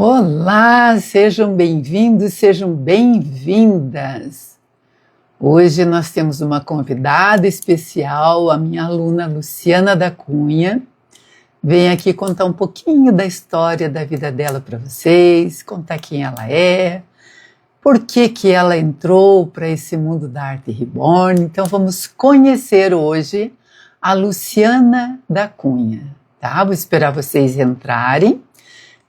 Olá, sejam bem-vindos, sejam bem-vindas. Hoje nós temos uma convidada especial, a minha aluna Luciana da Cunha. Vem aqui contar um pouquinho da história da vida dela para vocês, contar quem ela é, por que que ela entrou para esse mundo da arte reborn. Então vamos conhecer hoje a Luciana da Cunha, tá? Vou esperar vocês entrarem.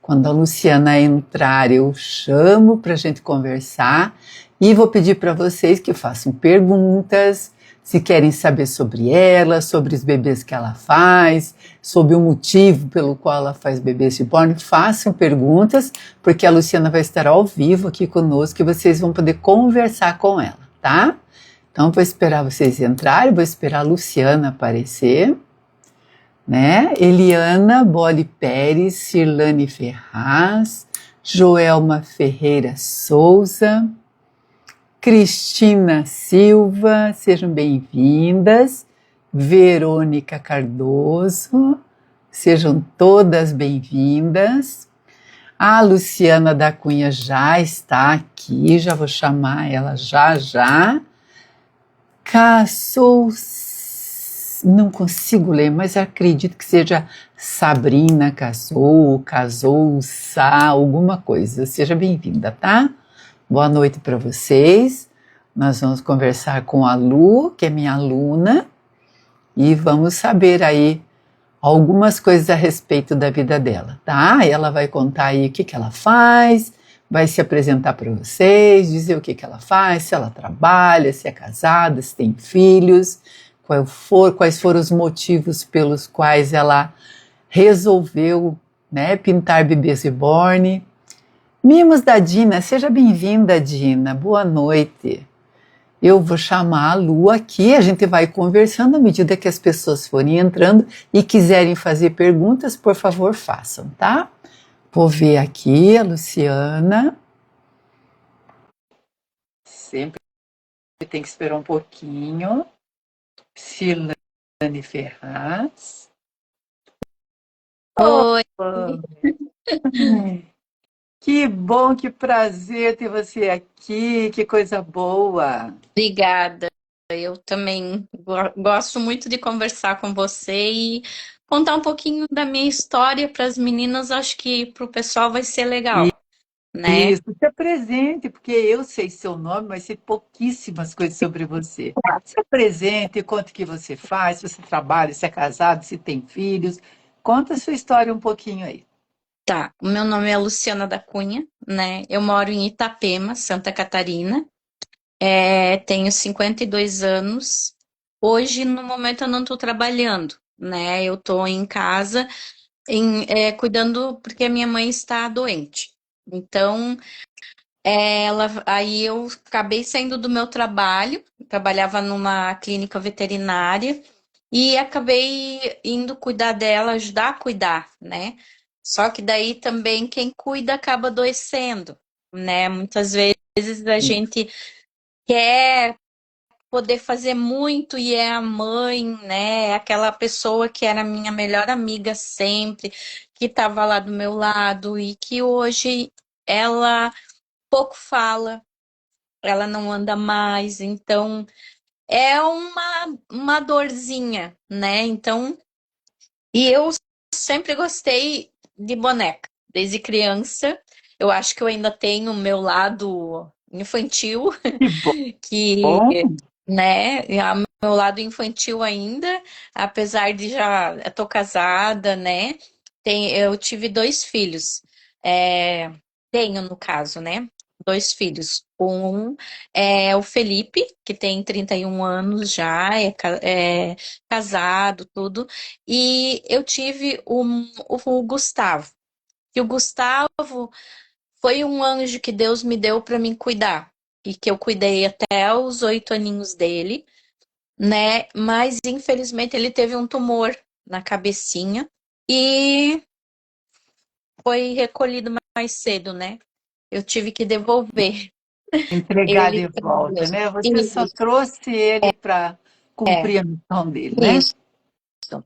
Quando a Luciana entrar, eu chamo para a gente conversar e vou pedir para vocês que façam perguntas, se querem saber sobre ela, sobre os bebês que ela faz, sobre o motivo pelo qual ela faz bebês reborn, façam perguntas, porque a Luciana vai estar ao vivo aqui conosco e vocês vão poder conversar com ela, tá? Então, vou esperar vocês entrarem, vou esperar a Luciana aparecer. Né? Eliana Boli Pérez, Cirlane Ferraz, Joelma Ferreira Souza, Cristina Silva, sejam bem-vindas, Verônica Cardoso, sejam todas bem-vindas. A Luciana da Cunha já está aqui, já vou chamar ela já. Não consigo ler, mas acredito que seja Sabrina Casouça, alguma coisa. Seja bem-vinda, tá? Boa noite para vocês. Nós vamos conversar com a Lu, que é minha aluna, e vamos saber aí algumas coisas a respeito da vida dela, tá? Ela vai contar aí o que que ela faz, vai se apresentar para vocês, dizer o que que ela faz, se ela trabalha, se é casada, se tem filhos, quais foram os motivos pelos quais ela resolveu, né, pintar bebês reborn. Mimos da Dina, seja bem-vinda, Dina, boa noite. Eu vou chamar a Lu aqui, a gente vai conversando à medida que as pessoas forem entrando e quiserem fazer perguntas, por favor, façam, tá? Vou ver aqui a Luciana. Sempre tem que esperar um pouquinho. Cirlane Ferraz. Oi, Que bom, que prazer ter você aqui, que coisa boa. obrigada. Eu também gosto muito de conversar com você e contar um pouquinho da minha história para as meninas. Acho que para o pessoal vai ser legal, né? Isso, se apresente, porque eu sei seu nome, mas sei pouquíssimas coisas sobre você. Se apresente, conte o que você faz, se você trabalha, se é casado, se tem filhos. Conta a sua história um pouquinho aí. Tá, o meu nome é Luciana da Cunha, né? Eu moro em Itapema, Santa Catarina. Tenho 52 anos. Hoje, no momento, eu não estou trabalhando, né? Eu estou em casa, cuidando, porque a minha mãe está doente. Então, aí eu acabei saindo do meu trabalho, trabalhava numa clínica veterinária e acabei indo cuidar dela, ajudar a cuidar, né? Só que daí também quem cuida acaba adoecendo, né? Muitas vezes a gente quer poder fazer muito e é a mãe, né? É aquela pessoa que era minha melhor amiga sempre, que estava lá do meu lado e que hoje ela pouco fala, ela não anda mais, então é uma dorzinha, né? Então, e eu sempre gostei de boneca, desde criança. Eu acho que eu ainda tenho o meu lado infantil, Que que, bom. né, meu lado infantil ainda, apesar de já estou casada, né? Eu tive dois filhos. É, tenho, no caso, né? Dois filhos. Um é o Felipe, que tem 31 anos já, é casado, tudo. E eu tive o Gustavo. E o Gustavo foi um anjo que Deus me deu para me cuidar. E que eu cuidei até os 8 aninhos dele, né? Mas infelizmente ele teve um tumor na cabecinha e foi recolhido mais cedo, né? Eu tive que devolver Entregar ele de para volta, Deus. né? Você só Isso, trouxe ele para é, cumprir a missão dele, né? isso.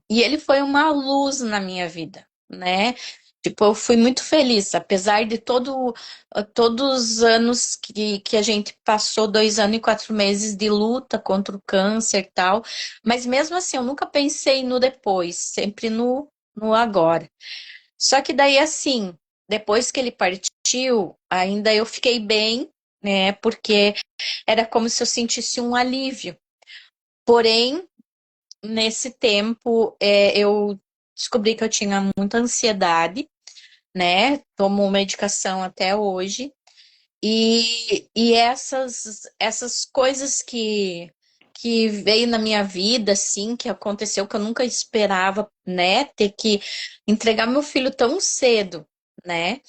E ele foi uma luz na minha vida, né? Tipo, eu fui muito feliz, apesar de todos os anos que a gente passou, 2 anos e 4 meses de luta contra o câncer e tal, mas mesmo assim, eu nunca pensei no depois, sempre no agora. Só que daí, assim, depois que ele partiu, ainda eu fiquei bem, né, porque era como se eu sentisse um alívio. Porém, nesse tempo, eu descobri que eu tinha muita ansiedade, né? Tomo medicação até hoje. E essas coisas que veio na minha vida, assim, que aconteceu que eu nunca esperava, né? Ter que entregar meu filho tão cedo, né?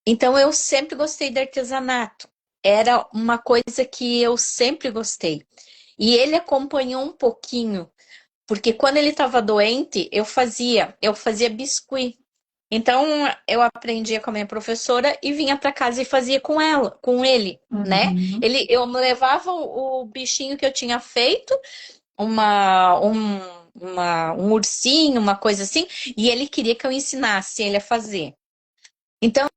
Então eu sempre gostei de artesanato. Era uma coisa que eu sempre gostei. E ele acompanhou um pouquinho, porque quando ele estava doente, eu fazia biscuit. Então, eu aprendia com a minha professora e vinha para casa e fazia com ela, com ele, né? Uhum. Eu me levava o bichinho que eu tinha feito, uma, um, um ursinho, uma coisa assim, e ele queria que eu ensinasse ele a fazer. Então,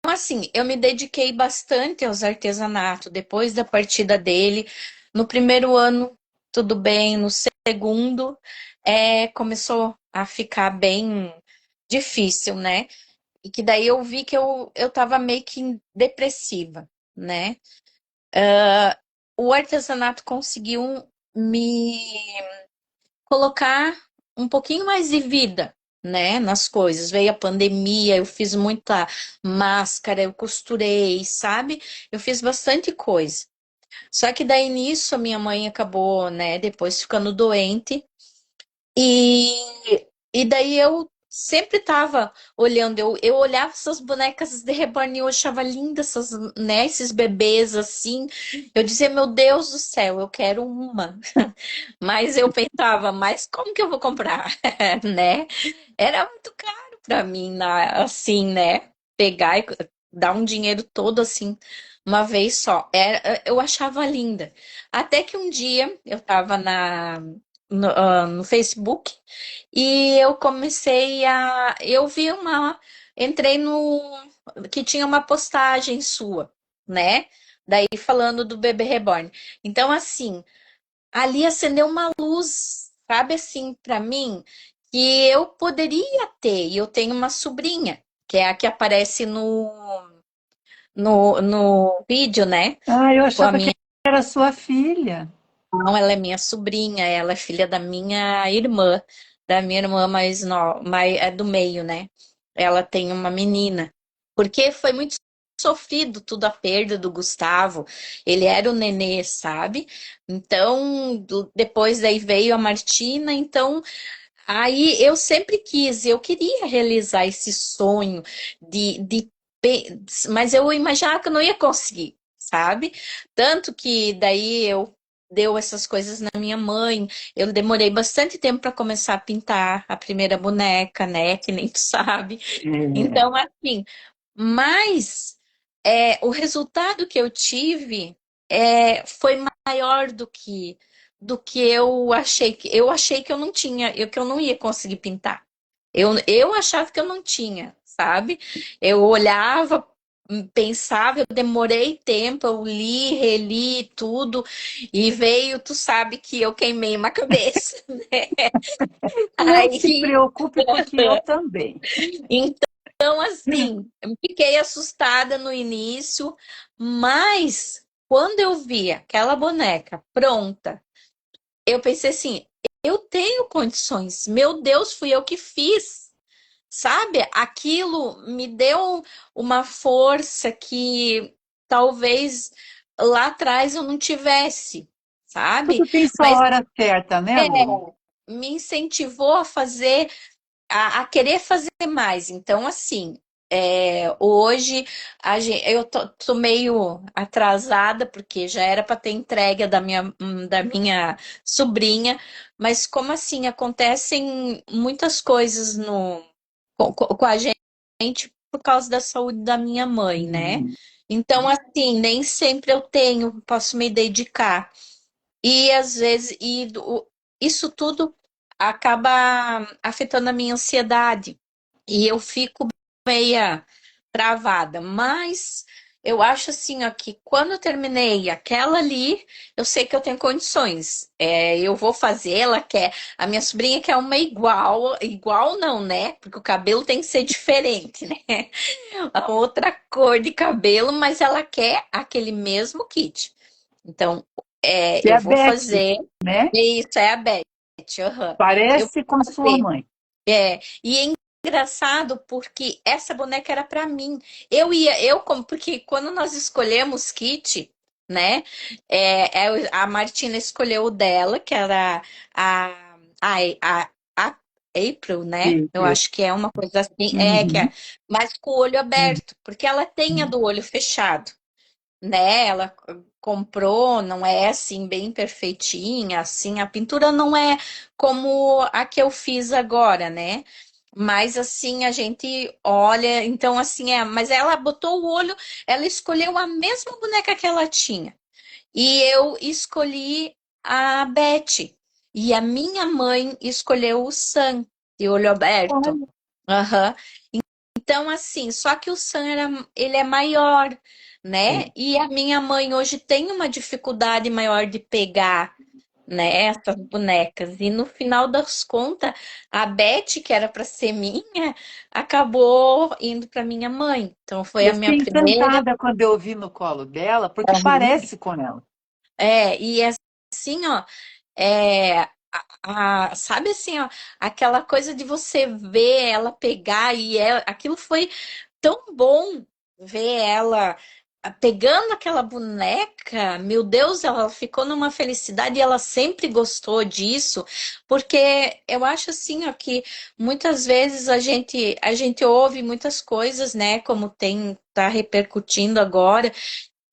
assim, eu me dediquei bastante aos artesanatos depois da partida dele. No primeiro ano, tudo bem, no segundo, começou a ficar bem difícil, né? E que daí eu vi que eu tava meio que depressiva, né? O artesanato conseguiu me colocar um pouquinho mais de vida, né, nas coisas. Veio a pandemia, eu fiz muita máscara, eu costurei, sabe? Eu fiz bastante coisa. Só que daí nisso a minha mãe acabou, né, depois ficando doente. E, e daí eu sempre tava olhando, eu olhava essas bonecas de reborn e eu achava lindas essas, né, esses bebês assim. Eu dizia, meu Deus do céu, eu quero uma. Mas eu pensava, mas como que eu vou comprar, né? Era muito caro para mim, assim, né? Pegar e dar um dinheiro todo assim, uma vez só. Eu achava linda. Até que um dia eu estava no Facebook e eu comecei a. Eu vi uma. Entrei no. Que tinha uma postagem sua, né? Daí falando do bebê reborn. Então, assim, ali acendeu uma luz, sabe assim, para mim, que eu poderia ter. E eu tenho uma sobrinha, que é a que aparece no vídeo, né? Ah, eu Com a achava que minha. era sua filha. Não, ela é minha sobrinha, ela é filha da minha irmã mais nova, mais, é do meio, né? Ela tem uma menina. Porque foi muito sofrido tudo a perda do Gustavo. Ele era o nenê, sabe? Então, depois daí veio a Martina, então aí eu sempre eu queria realizar esse sonho mas eu imaginava que eu não ia conseguir, sabe? Tanto que daí eu deu essas coisas na minha mãe. Eu demorei bastante tempo para começar a pintar a primeira boneca, né? Que nem tu sabe. É. Então, assim, mas o resultado que eu tive foi maior do que eu achei que eu não tinha, que eu não ia conseguir pintar. Eu achava que eu não tinha, sabe? Eu olhava, pensava, eu demorei tempo, eu li, reli tudo e veio, tu sabe que eu queimei uma cabeça, né? Não se Aí preocupe, porque eu também. então, assim, eu fiquei assustada no início, mas quando eu vi aquela boneca pronta, eu pensei assim: eu tenho condições, meu Deus, fui eu que fiz, sabe? Aquilo me deu uma força que talvez lá atrás eu não tivesse, sabe? Tudo tem sua Mas hora certa, né, é, Lu? me incentivou a fazer a querer fazer mais. Então, assim, hoje eu tô meio atrasada, porque já era para ter entrega da minha sobrinha, mas como assim, acontecem muitas coisas com a gente por causa da saúde da minha mãe, né? Uhum. Então, assim, nem sempre eu posso me dedicar. E às vezes, isso tudo acaba afetando a minha ansiedade. E eu fico meia travada, mas eu acho assim, ó, que quando eu terminei aquela ali, eu sei que eu tenho condições. Eu vou fazer, ela quer, a minha sobrinha quer uma igual, igual não, né? Porque o cabelo tem que ser diferente, né? A outra cor de cabelo, mas ela quer aquele mesmo kit. Então, Que é eu a vou Beth, fazer. né? Isso é a Beth. Aham. Eu Parece com vou sua fazer. mãe. E é engraçado porque essa boneca era para mim. Porque quando nós escolhemos kit, né? A Martina escolheu o dela, que era a, a April, né? Sim, Eu eu. acho que é uma coisa assim, que Uhum. é, mas com o olho aberto, porque ela tem a do olho fechado, né? Ela comprou, não é assim bem perfeitinha, assim, a pintura não é como a que eu fiz agora, né? Mas assim, a gente olha, então assim, mas ela botou o olho, ela escolheu a mesma boneca que ela tinha. E eu escolhi a Beth. E a minha mãe escolheu o Sam, de olho aberto. Olha, Aham. Então, assim, só que o Sam ele é maior, né? é. E a minha mãe hoje tem uma dificuldade maior de pegar, né, essas bonecas. E no final das contas, a Beth, que era para ser minha, acabou indo para minha mãe. Então, foi Eu a minha fiquei primeira. encantada quando eu vi no colo dela, porque Uhum. parece com ela. E assim, ó, sabe assim, ó, aquela coisa de você ver ela pegar aquilo foi tão bom ver ela pegando aquela boneca. Meu Deus, ela ficou numa felicidade e ela sempre gostou disso, porque eu acho assim, ó, que muitas vezes a gente ouve muitas coisas, né, como tá repercutindo agora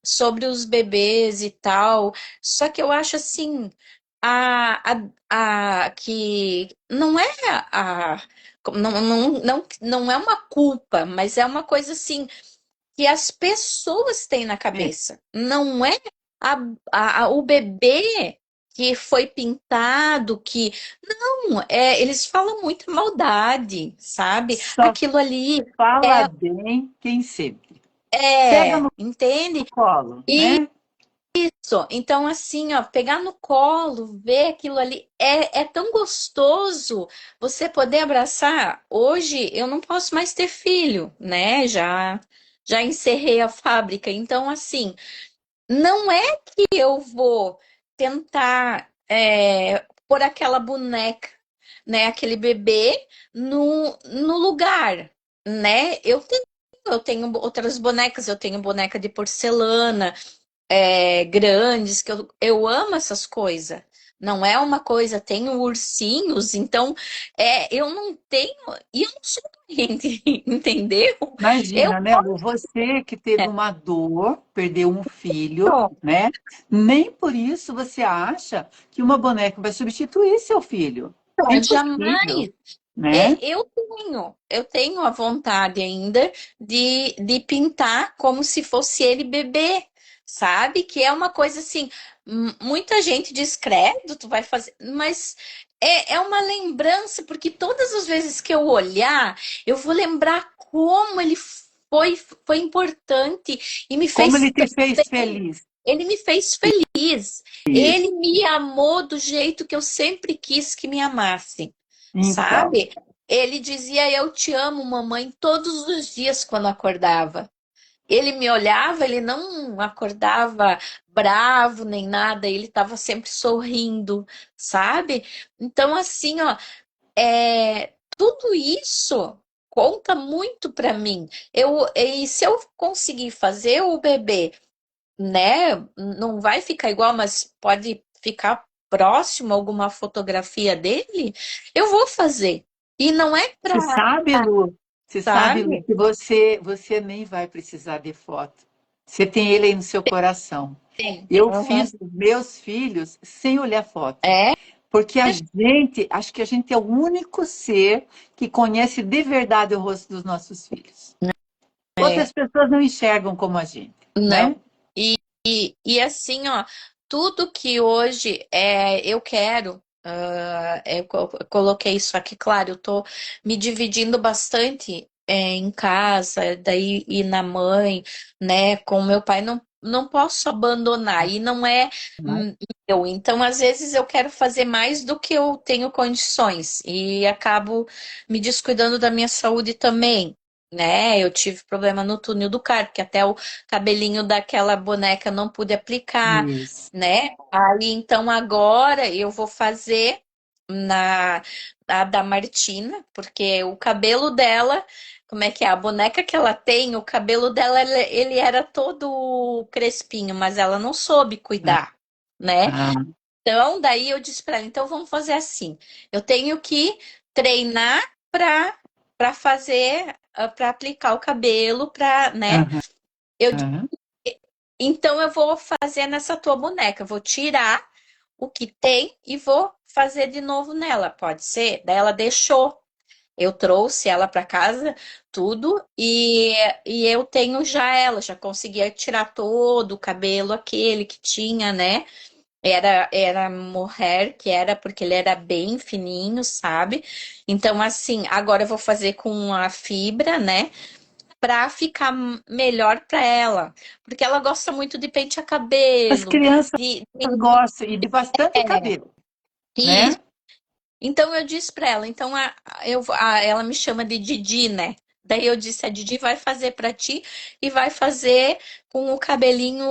sobre os bebês e tal. Só que eu acho assim, que não é a não é uma culpa, mas é uma coisa assim que as pessoas têm na É. cabeça. Não é o bebê que foi pintado, que não, eles falam muito maldade, sabe? Só Aquilo ali fala bem quem sempre. Pega entende? no colo, né? Isso. Então, assim, ó, pegar no colo, ver aquilo ali, é tão gostoso você poder abraçar. Hoje eu não posso mais ter filho, né? Já encerrei a fábrica. Então, assim, não é que eu vou tentar pôr aquela boneca, né, aquele bebê no lugar, né? Eu tenho outras bonecas, eu tenho boneca de porcelana, grandes, que eu amo essas coisas. Não é uma coisa, tenho ursinhos, então eu não tenho, e eu não sou doente, entendeu? Eu Imagina, né, Lu? Você que teve uma dor, perdeu um filho, né? Nem por isso você acha que uma boneca vai substituir seu filho. É impossível, jamais. né? Eu tenho a vontade ainda de pintar como se fosse ele bebê, sabe? Que é uma coisa assim, muita gente diz, credo, tu vai fazer, mas é uma lembrança, porque todas as vezes que eu olhar, eu vou lembrar como ele foi importante e me Como fez ele te tão fez bem. feliz. Ele me fez feliz. Ele Isso. me amou do jeito que eu sempre quis que me amasse, Então, sabe? Ele dizia eu te amo, mamãe, todos os dias quando acordava. Ele me olhava, ele não acordava bravo nem nada, ele estava sempre sorrindo, sabe? Então, assim, ó, tudo isso conta muito para mim. E se eu conseguir fazer o bebê, né, não vai ficar igual, mas pode ficar próximo a alguma fotografia dele, eu vou fazer. E não é você pra, sabe, Lu, você sabe, Lu, sabe? que você nem vai precisar de foto. Você tem ele aí no seu coração. Sim. Eu Uhum. fiz os meus filhos sem olhar foto. É, Porque acho que a gente é o único ser que conhece de verdade o rosto dos nossos filhos. é, Outras pessoas não enxergam como a gente, não. né? E assim, ó, tudo que hoje eu quero, eu coloquei isso aqui, claro, eu tô me dividindo bastante em casa, daí ir na mãe, né? Com meu pai, não posso abandonar. E não é meu. Então, às vezes, eu quero fazer mais do que eu tenho condições. E acabo me descuidando da minha saúde também. Né? Eu tive problema no túnel do carpo, que até o cabelinho daquela boneca não pude aplicar, Isso. né? Aí então agora eu vou fazer na a da Martina, porque o cabelo dela, como é que é? A boneca que ela tem, o cabelo dela, ele era todo crespinho, mas ela não soube cuidar, né? Ah, Então, daí eu disse para ela, então vamos fazer assim. Eu tenho que treinar para fazer, para aplicar o cabelo, para, né? aham, Eu, aham, então eu vou fazer nessa tua boneca, eu vou tirar o que tem e vou fazer de novo nela, pode ser? Daí ela deixou. Eu trouxe ela para casa, tudo, e eu tenho já ela, já conseguia tirar todo o cabelo, aquele que tinha, né? Era mohair, que era porque ele era bem fininho, sabe? Então, assim, agora eu vou fazer com a fibra, né? Pra ficar melhor pra ela. Porque ela gosta muito de pentear as cabelo, crianças de... gostam e de bastante É, cabelo, isso. né? Então eu disse pra ela, então ela me chama de Didi, né? Daí eu disse, a Didi vai fazer pra ti e vai fazer com o cabelinho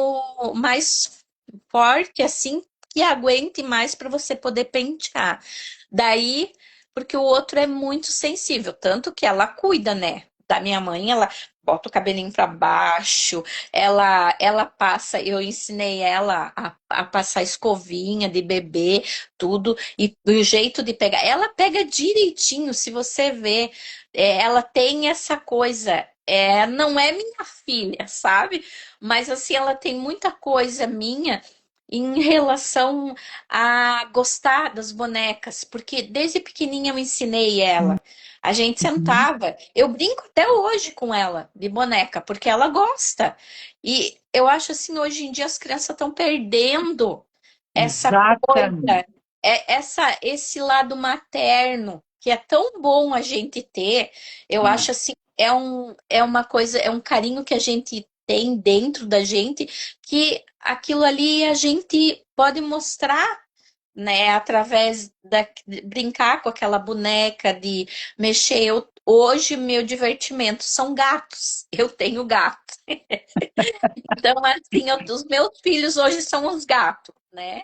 mais forte, assim, que aguente mais pra você poder pentear. Daí, porque o outro é muito sensível, tanto que ela cuida, né? Da minha mãe, ela bota o cabelinho pra baixo, ela passa, eu ensinei ela a passar escovinha de bebê, tudo. E o jeito de pegar, ela pega direitinho, se você vê, ela tem essa coisa, não é minha filha, sabe? Mas assim, ela tem muita coisa minha em relação a gostar das bonecas, porque desde pequenininha eu ensinei ela. A gente Uhum. sentava, eu brinco até hoje com ela de boneca, porque ela gosta. E eu acho assim, hoje em dia as crianças estão perdendo essa Exatamente. coisa, esse lado materno, que é tão bom a gente ter, eu É. acho assim, é uma coisa, é um carinho que a gente tem dentro da gente, que aquilo ali a gente pode mostrar, né, através de brincar com aquela boneca, de mexer. Hoje, meu divertimento são gatos. Eu tenho gato. Então, assim, os meus filhos hoje são os gatos, né?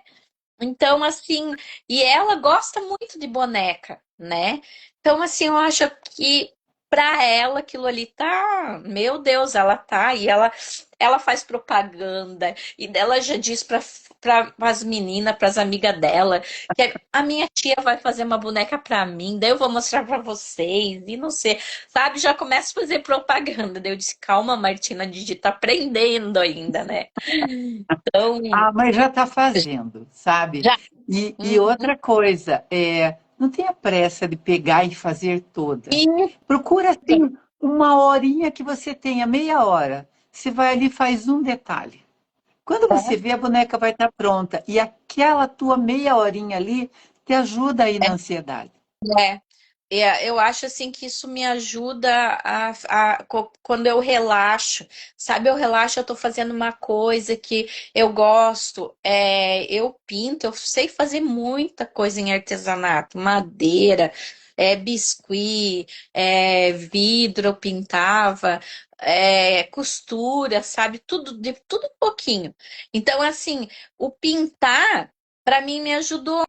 Então, assim, e ela gosta muito de boneca, né? Então, assim, eu acho que pra ela aquilo ali tá, meu Deus, ela tá, e ela faz propaganda, e dela já diz para as meninas, para as amigas dela, que a minha tia vai fazer uma boneca pra mim, daí eu vou mostrar pra vocês, e não sei, sabe? Já começa a fazer propaganda. Daí eu disse, calma, Martina, a Didi tá aprendendo ainda, né? Então, Ah, mas já está fazendo, sabe? já. E outra coisa, não tenha pressa de pegar e fazer toda. Isso. Procura, assim, uma horinha que você tenha, meia hora. Você vai ali e faz um detalhe. Quando você vê, a boneca vai estar pronta. E aquela tua meia horinha ali te ajuda aí na ansiedade. É, eu acho assim que isso me ajuda quando eu relaxo, sabe? Eu relaxo, eu tô fazendo uma coisa que eu gosto, eu pinto, eu sei fazer muita coisa em artesanato, madeira, biscuit, vidro eu pintava, costura, sabe? Tudo de tudo um pouquinho. Então, assim, o pintar para mim me ajudou,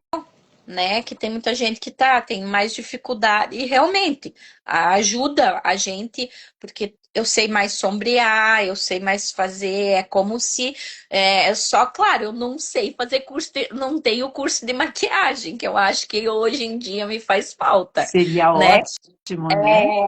né? Que tem muita gente que tem mais dificuldade e realmente ajuda a gente, porque eu sei mais sombrear, eu sei mais fazer, é como se só, claro, eu não sei fazer não tenho curso de maquiagem, que eu acho que hoje em dia me faz falta, Seria né? ótimo, né?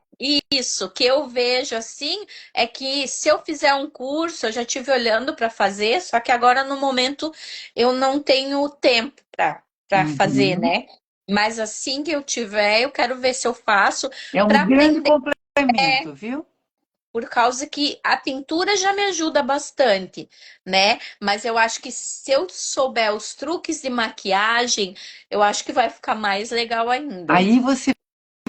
Isso, que eu vejo assim é que se eu fizer um curso, eu já tive olhando para fazer, só que agora no momento eu não tenho tempo para fazer, Uhum. né? Mas assim que eu tiver, eu quero ver se eu faço É um para grande aprender, complemento, viu? por causa que a pintura já me ajuda bastante, né? Mas eu acho que se eu souber os truques de maquiagem, eu acho que vai ficar mais legal ainda. Aí você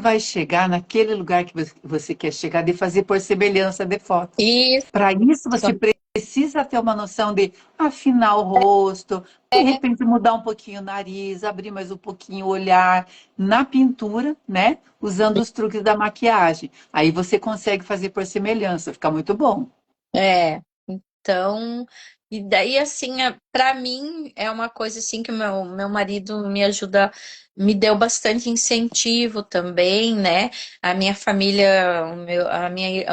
vai chegar naquele lugar que você quer chegar, de fazer por semelhança de foto. Isso. Para isso, você precisa ter uma noção de afinar o rosto, de repente mudar um pouquinho o nariz, abrir mais um pouquinho o olhar na pintura, né? Usando os truques da maquiagem. Aí você consegue fazer por semelhança, fica muito bom. É, então, e daí assim, para mim é uma coisa assim que o meu marido me ajuda, me deu bastante incentivo também, né? A minha família,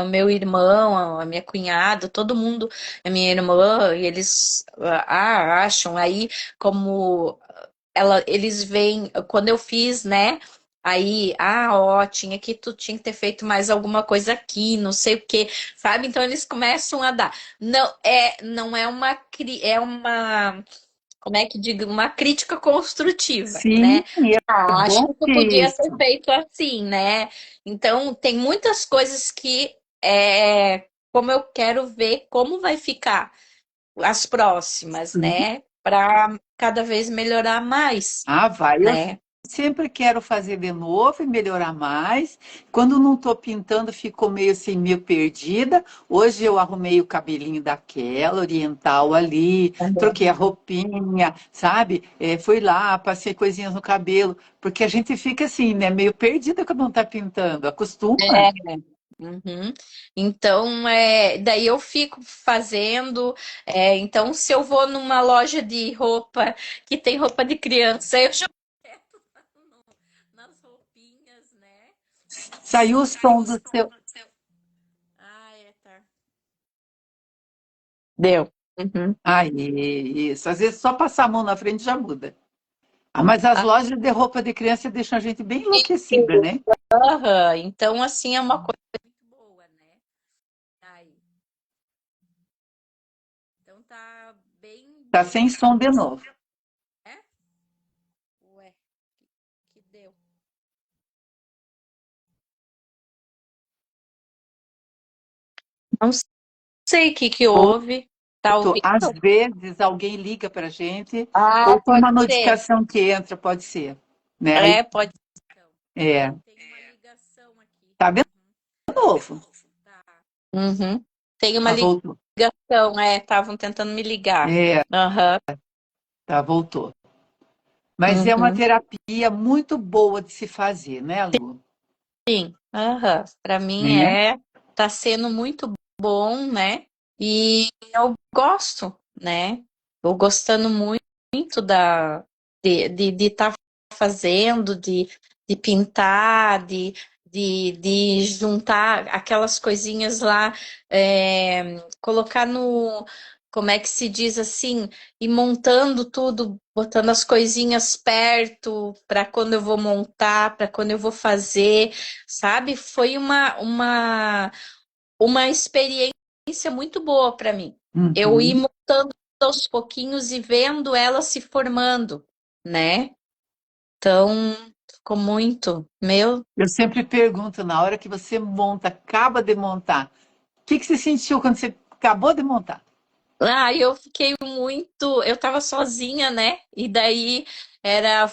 o meu irmão, a minha cunhada, todo mundo, a minha irmã, e eles acham aí como eles veem, quando eu fiz, né? Aí, ó, tu tinha que ter feito mais alguma coisa aqui, não sei o quê, sabe? Então eles começam a dar. Não é é uma, como é que digo, uma crítica construtiva, Sim, né? é Acho bom que tu ter podia ter isso. feito assim, né? Então tem muitas coisas que como eu quero ver como vai ficar as próximas, Sim. né? Para cada vez melhorar mais, Ah, vai. Eu né? sempre quero fazer de novo e melhorar mais. Quando não estou pintando, fico meio assim, meio perdida. Hoje eu arrumei o cabelinho daquela, oriental ali, troquei a roupinha, sabe? Fui lá, passei coisinhas no cabelo, porque a gente fica assim, né? Meio perdida quando não está pintando. Acostuma. É. Uhum. Então, daí eu fico fazendo. Então, se eu vou numa loja de roupa que tem roupa de criança, eu já nas roupinhas, né? Saiu o som do seu. Ah, tá. Deu. Uhum. Ai, isso. Às vezes só passar a mão na frente já muda. Ah, mas as Ah, lojas de roupa de criança deixam a gente bem enlouquecida, né? aham. Então, assim, é uma coisa muito boa, né? Aí. Então tá bem, Tá bem. sem som de novo. É? Ué, que deu? Não sei o que que houve. Tá ouvindo? Às vezes alguém liga para a gente, Ah, ou tem pode uma ser. notificação que entra, pode ser. Né? Aí, Pode ser. Então. é, Tem uma ligação aqui. tá vendo de novo? Tá. Uhum. Tem uma Ah, voltou. ligação, estavam tentando me ligar. É, Aham. tá, voltou. Mas é uma Uhum. terapia muito boa de se fazer, né, Lu? Sim. Aham. Para mim Né? tá sendo muito bom, né? E eu gosto, né? Eu gostando muito de estar fazendo, de pintar, de juntar aquelas coisinhas lá, colocar no, como é que se diz assim, e montando tudo, botando as coisinhas perto para quando eu vou montar, para quando eu vou fazer, sabe? Foi uma experiência muito boa para mim. Eu ir Uhum. montando aos pouquinhos e vendo ela se formando, né? Então, ficou muito. Meu. Eu sempre pergunto, na hora que você monta, acaba de montar, o que que você sentiu quando você acabou de montar? Eu fiquei muito. Eu tava sozinha, né? E daí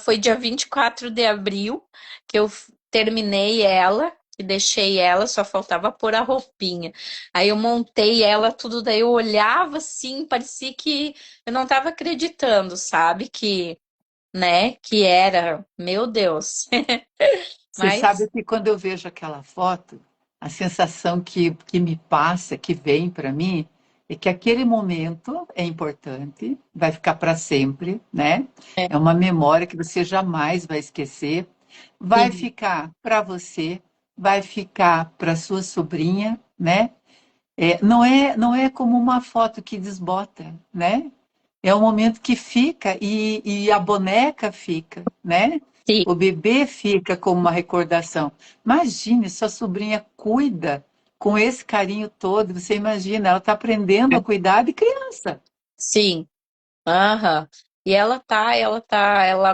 foi dia 24 de abril que eu terminei ela. E deixei ela, só faltava pôr a roupinha. Aí eu montei ela tudo, daí eu olhava assim, parecia que eu não tava acreditando, sabe? Que era, meu Deus. Você sabe Mas que quando eu vejo aquela foto, a sensação que me passa, que vem para mim, é que aquele momento é importante, vai ficar para sempre, né? é, É uma memória que você jamais vai esquecer. Vai sim, ficar para você, vai ficar para sua sobrinha, né? Não é como uma foto que desbota, né? É um momento que fica e a boneca fica, né? sim, O bebê fica como uma recordação. Imagine, sua sobrinha cuida com esse carinho todo. Você imagina, ela está aprendendo a cuidar de criança. sim. Aham. E ela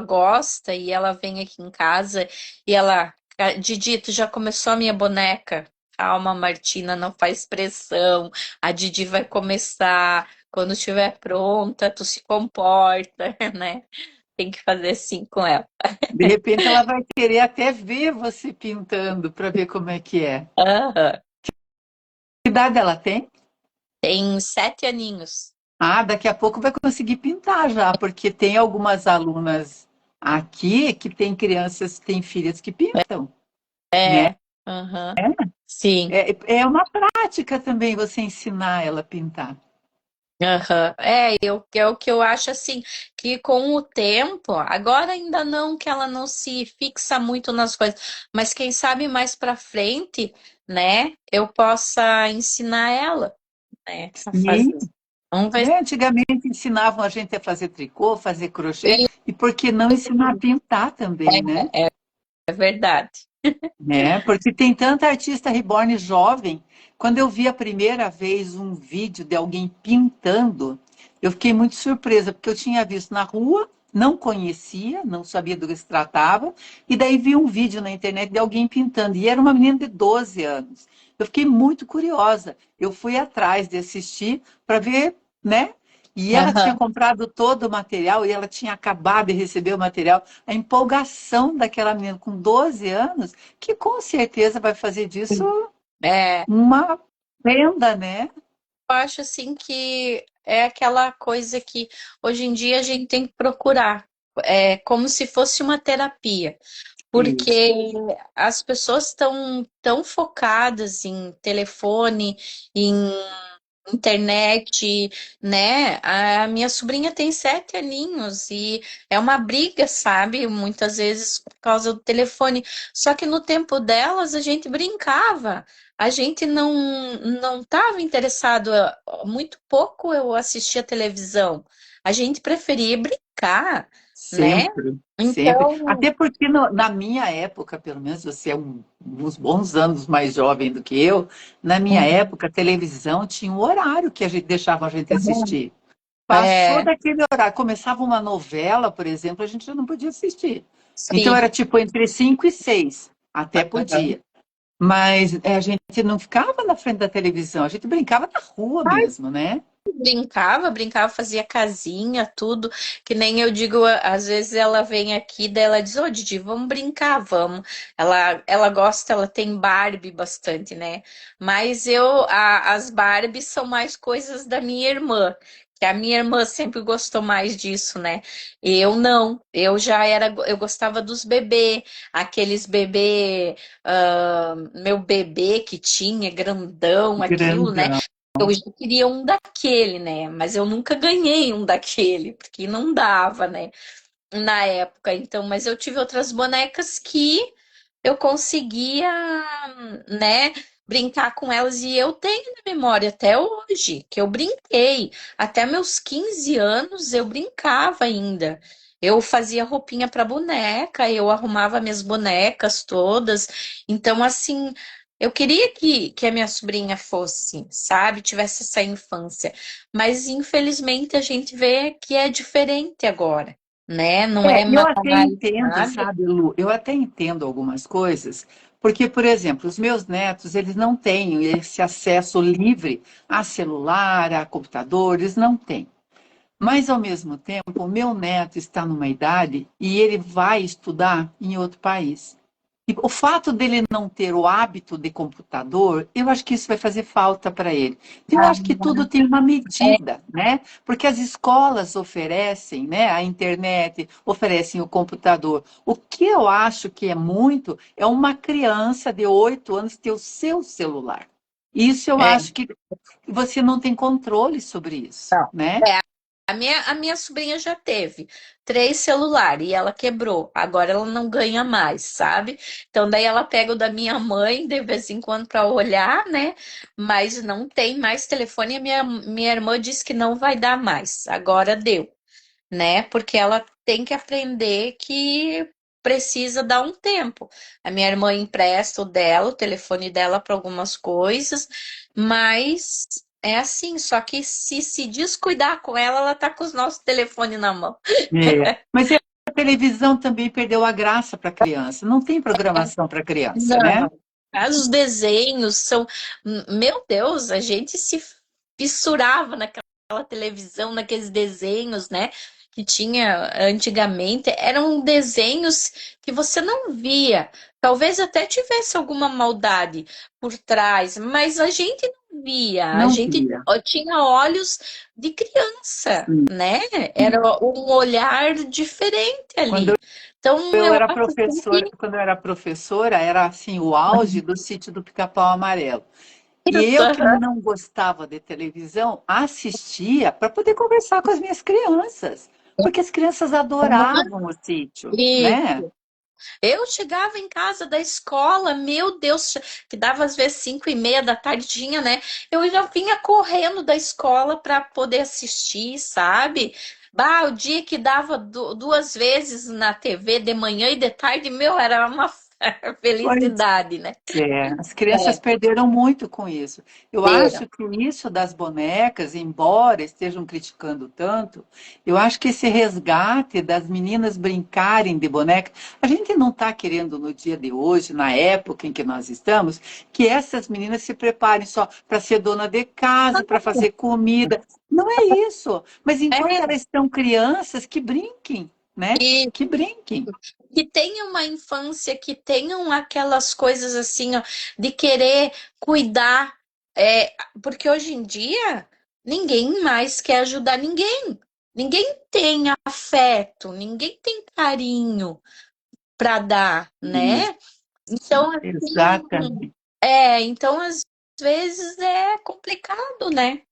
gosta e ela vem aqui em casa e Didi, tu já começou a minha boneca? Calma, Martina, não faz pressão. A Didi vai começar. Quando estiver pronta, tu se comporta, né? tem que fazer assim com ela. De repente ela vai querer até ver você pintando para ver como é que é. Aham. Que idade ela tem? Tem 7 aninhos. Ah, daqui a pouco vai conseguir pintar já, porque tem algumas alunas aqui que têm crianças, têm filhas que pintam, né? É, aham, sim. É uma prática também você ensinar ela a pintar. Aham. É o que eu acho assim, que com o tempo, agora ainda não, que ela não se fixa muito nas coisas, mas quem sabe mais pra frente, né, eu possa ensinar ela, né, a Sim, fazer. Vamos ver né? Antigamente ensinavam a gente a fazer tricô, fazer crochê, se e por que não ensinar a pintar também, né? é verdade. Né? Porque tem tanta artista reborn jovem. Quando eu vi a primeira vez um vídeo de alguém pintando, eu fiquei muito surpresa, porque eu tinha visto na rua, não conhecia, não sabia do que se tratava, e daí vi um vídeo na internet de alguém pintando, e era uma menina de 12 anos. Eu fiquei muito curiosa. Eu fui atrás de assistir para ver, né? E ela tinha Aham. comprado todo o material e ela tinha acabado de receber o material. A empolgação daquela menina com 12 anos, que com certeza vai fazer disso É, uma venda, né? eu acho assim que é aquela coisa que hoje em dia a gente tem que procurar, é como se fosse uma terapia. Isso. Porque as pessoas estão tão focadas em telefone, em internet, né? A minha sobrinha tem 7 aninhos e é uma briga, sabe? Muitas vezes por causa do telefone. Só que no tempo delas a gente brincava. A gente não estava interessado. Muito pouco eu assistia televisão. A gente preferia brincar, né? Sempre, sempre. Então, Até porque na minha época, pelo menos você é uns bons anos mais jovem do que eu, na minha época, a televisão tinha um horário que a gente deixava a gente assistir. Passou é, daquele horário, começava uma novela, por exemplo, a gente já não podia assistir. Então sim. era tipo entre 5 e 6, até podia. Mas a gente não ficava na frente da televisão, a gente brincava na rua mesmo, né? Brincava, fazia casinha, tudo. Que nem eu digo, às vezes ela vem aqui, daí ela diz, ô Didi, vamos brincar, vamos. Ela gosta, ela tem Barbie bastante, né? Mas as Barbies são mais coisas da minha irmã. Que a minha irmã sempre gostou mais disso, né? Eu não, eu gostava dos bebê, aqueles bebê, meu bebê que tinha, grandão, aquilo, né? Grandão. Eu já queria um daquele, né? Mas eu nunca ganhei um daquele, porque não dava, né? Na época. Então, mas eu tive outras bonecas que eu conseguia, né? Brincar com elas e eu tenho na memória até hoje que eu brinquei. Até meus 15 anos eu brincava ainda. Eu fazia roupinha para boneca, eu arrumava minhas bonecas todas. Então, assim, eu queria que a minha sobrinha fosse, sabe, tivesse essa infância. Mas infelizmente a gente vê que é diferente agora, né? Não é Eu mais, até entendo, sabe? sabe, Lu? Eu até entendo algumas coisas, porque, por exemplo, os meus netos, eles não têm esse acesso livre a celular, a computadores, não têm. Mas, ao mesmo tempo, o meu neto está numa idade e ele vai estudar em outro país. E o fato dele não ter o hábito de computador, eu acho que isso vai fazer falta para ele. Então, eu acho que tudo tem uma medida, né? Porque as escolas oferecem, né, a internet, oferecem o computador. O que eu acho que é muito é uma criança de 8 anos ter o seu celular. Isso eu É, acho que você não tem controle sobre isso, não. né? A minha sobrinha já teve 3 celulares e ela quebrou. Agora ela não ganha mais, sabe? Então daí ela pega o da minha mãe de vez em quando para olhar, né? Mas não tem mais telefone. E a minha irmã disse que não vai dar mais. Agora deu, né? Porque ela tem que aprender que precisa dar um tempo. A minha irmã empresta o dela, o telefone dela para algumas coisas, mas é assim, só que se descuidar com ela, ela tá com os nossos telefones na mão. É. Mas a televisão também perdeu a graça para a criança. Não tem programação para criança, né? Não. Os desenhos são, meu Deus, a gente se fissurava naquela televisão, naqueles desenhos, né? que tinha antigamente eram desenhos que você não via. Talvez até tivesse alguma maldade por trás, mas a gente não via. A Não gente via. tinha olhos de criança, Sim. né? Era um olhar diferente Quando ali. Então eu eu era acho assim professora, quando eu era professora, era assim o auge do Sítio do Pica-Pau Amarelo. E eu que que não gostava de televisão, assistia para poder conversar com as minhas crianças, porque as crianças adoravam o sítio, né? eu chegava em casa da escola, meu Deus, que dava às vezes 5:30 da tarde, tinha, né? Eu já vinha correndo da escola para poder assistir, sabe? Bah, o dia que dava duas vezes na TV, de manhã e de tarde, meu, era uma Pois felicidade, né? é, as crianças É, perderam muito com isso. Eu ter. acho que isso das bonecas, embora estejam criticando tanto, eu acho que esse resgate das meninas brincarem de boneca, a gente não está querendo no dia de hoje, na época em que nós estamos, que essas meninas se preparem só para ser dona de casa, para fazer comida. Não é isso. Mas enquanto É, elas estão crianças, que brinquem, né? e Que brinquem. que tenham uma infância, que tenham aquelas coisas assim, ó, de querer cuidar, porque hoje em dia ninguém mais quer ajudar ninguém. Ninguém tem afeto, ninguém tem carinho para dar, Isso, né? Então, assim, exatamente. então às vezes é complicado, né?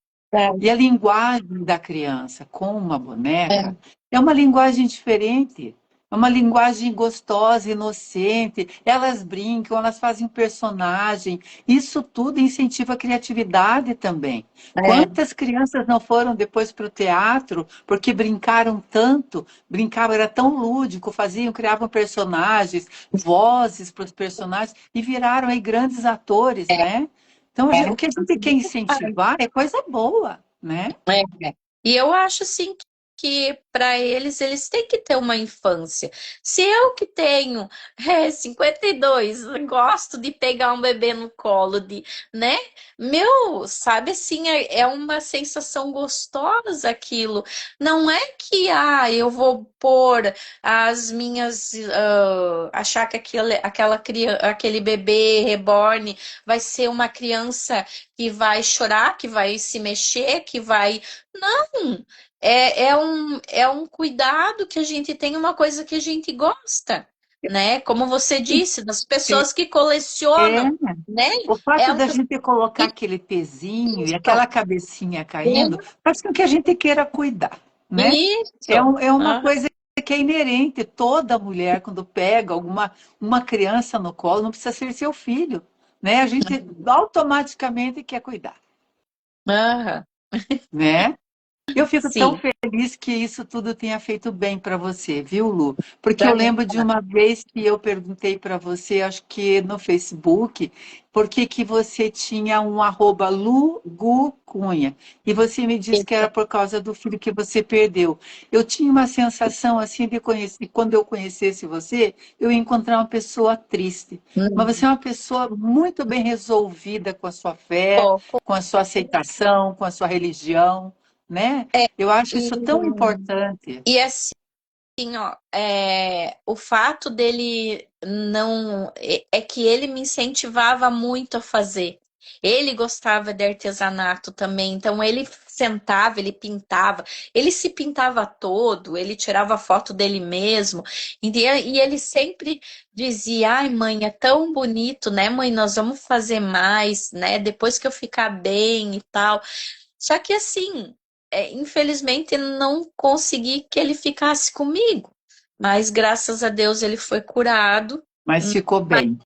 E a linguagem da criança com uma boneca É, é uma linguagem diferente, é uma linguagem gostosa, inocente. Elas brincam, elas fazem um personagem. Isso tudo incentiva a criatividade também. é, Quantas crianças não foram depois para o teatro porque brincaram tanto, brincavam, era tão lúdico, faziam, criavam personagens, vozes para os personagens e viraram aí grandes atores, né? Então, o que a gente quer é. incentivar é coisa boa, né? É. E eu acho assim que para eles têm que ter uma infância. Se eu que tenho 52, gosto de pegar um bebê no colo, né? Meu, sabe assim, é uma sensação gostosa aquilo. Não é que eu vou pôr as minhas achar que aquela criança, aquele bebê reborn vai ser uma criança que vai chorar, que vai se mexer, que vai. Não! É um cuidado que a gente tem, uma coisa que a gente gosta, né? Como você disse, das pessoas que É, colecionam, né? o fato da Elas. gente colocar aquele pezinho e Isso, aquela cabecinha caindo faz com que a gente queira cuidar, né? isso. É uma Aham. coisa que é inerente. Toda mulher, quando pega uma criança no colo, não precisa ser seu filho, né? A gente automaticamente quer cuidar, Aham. né? Eu fico tão Sim. feliz que isso tudo tenha feito bem para você, viu, Lu? Porque eu Pra mim. lembro de uma vez que eu perguntei para você, acho que no Facebook, por que que você tinha um arroba Lu Gu Cunha. E você me disse que era por causa do filho que você perdeu. Eu tinha uma sensação assim de conhecer, quando eu conhecesse você, eu ia encontrar uma pessoa triste. Mas você é uma pessoa muito bem resolvida com a sua fé, Ó, com a sua aceitação, com a sua religião, né? Eu acho e, isso tão importante. e assim, ó, o fato dele não. É que ele me incentivava muito a fazer. Ele gostava de artesanato também, então ele sentava, ele pintava, ele se pintava todo, ele tirava foto dele mesmo, e ele sempre dizia: Ai, mãe, é tão bonito, né, mãe? Nós vamos fazer mais, né? Depois que eu ficar bem e tal. Só que assim, infelizmente não consegui que ele ficasse comigo. Mas graças a Deus ele foi curado, Mas ficou bem,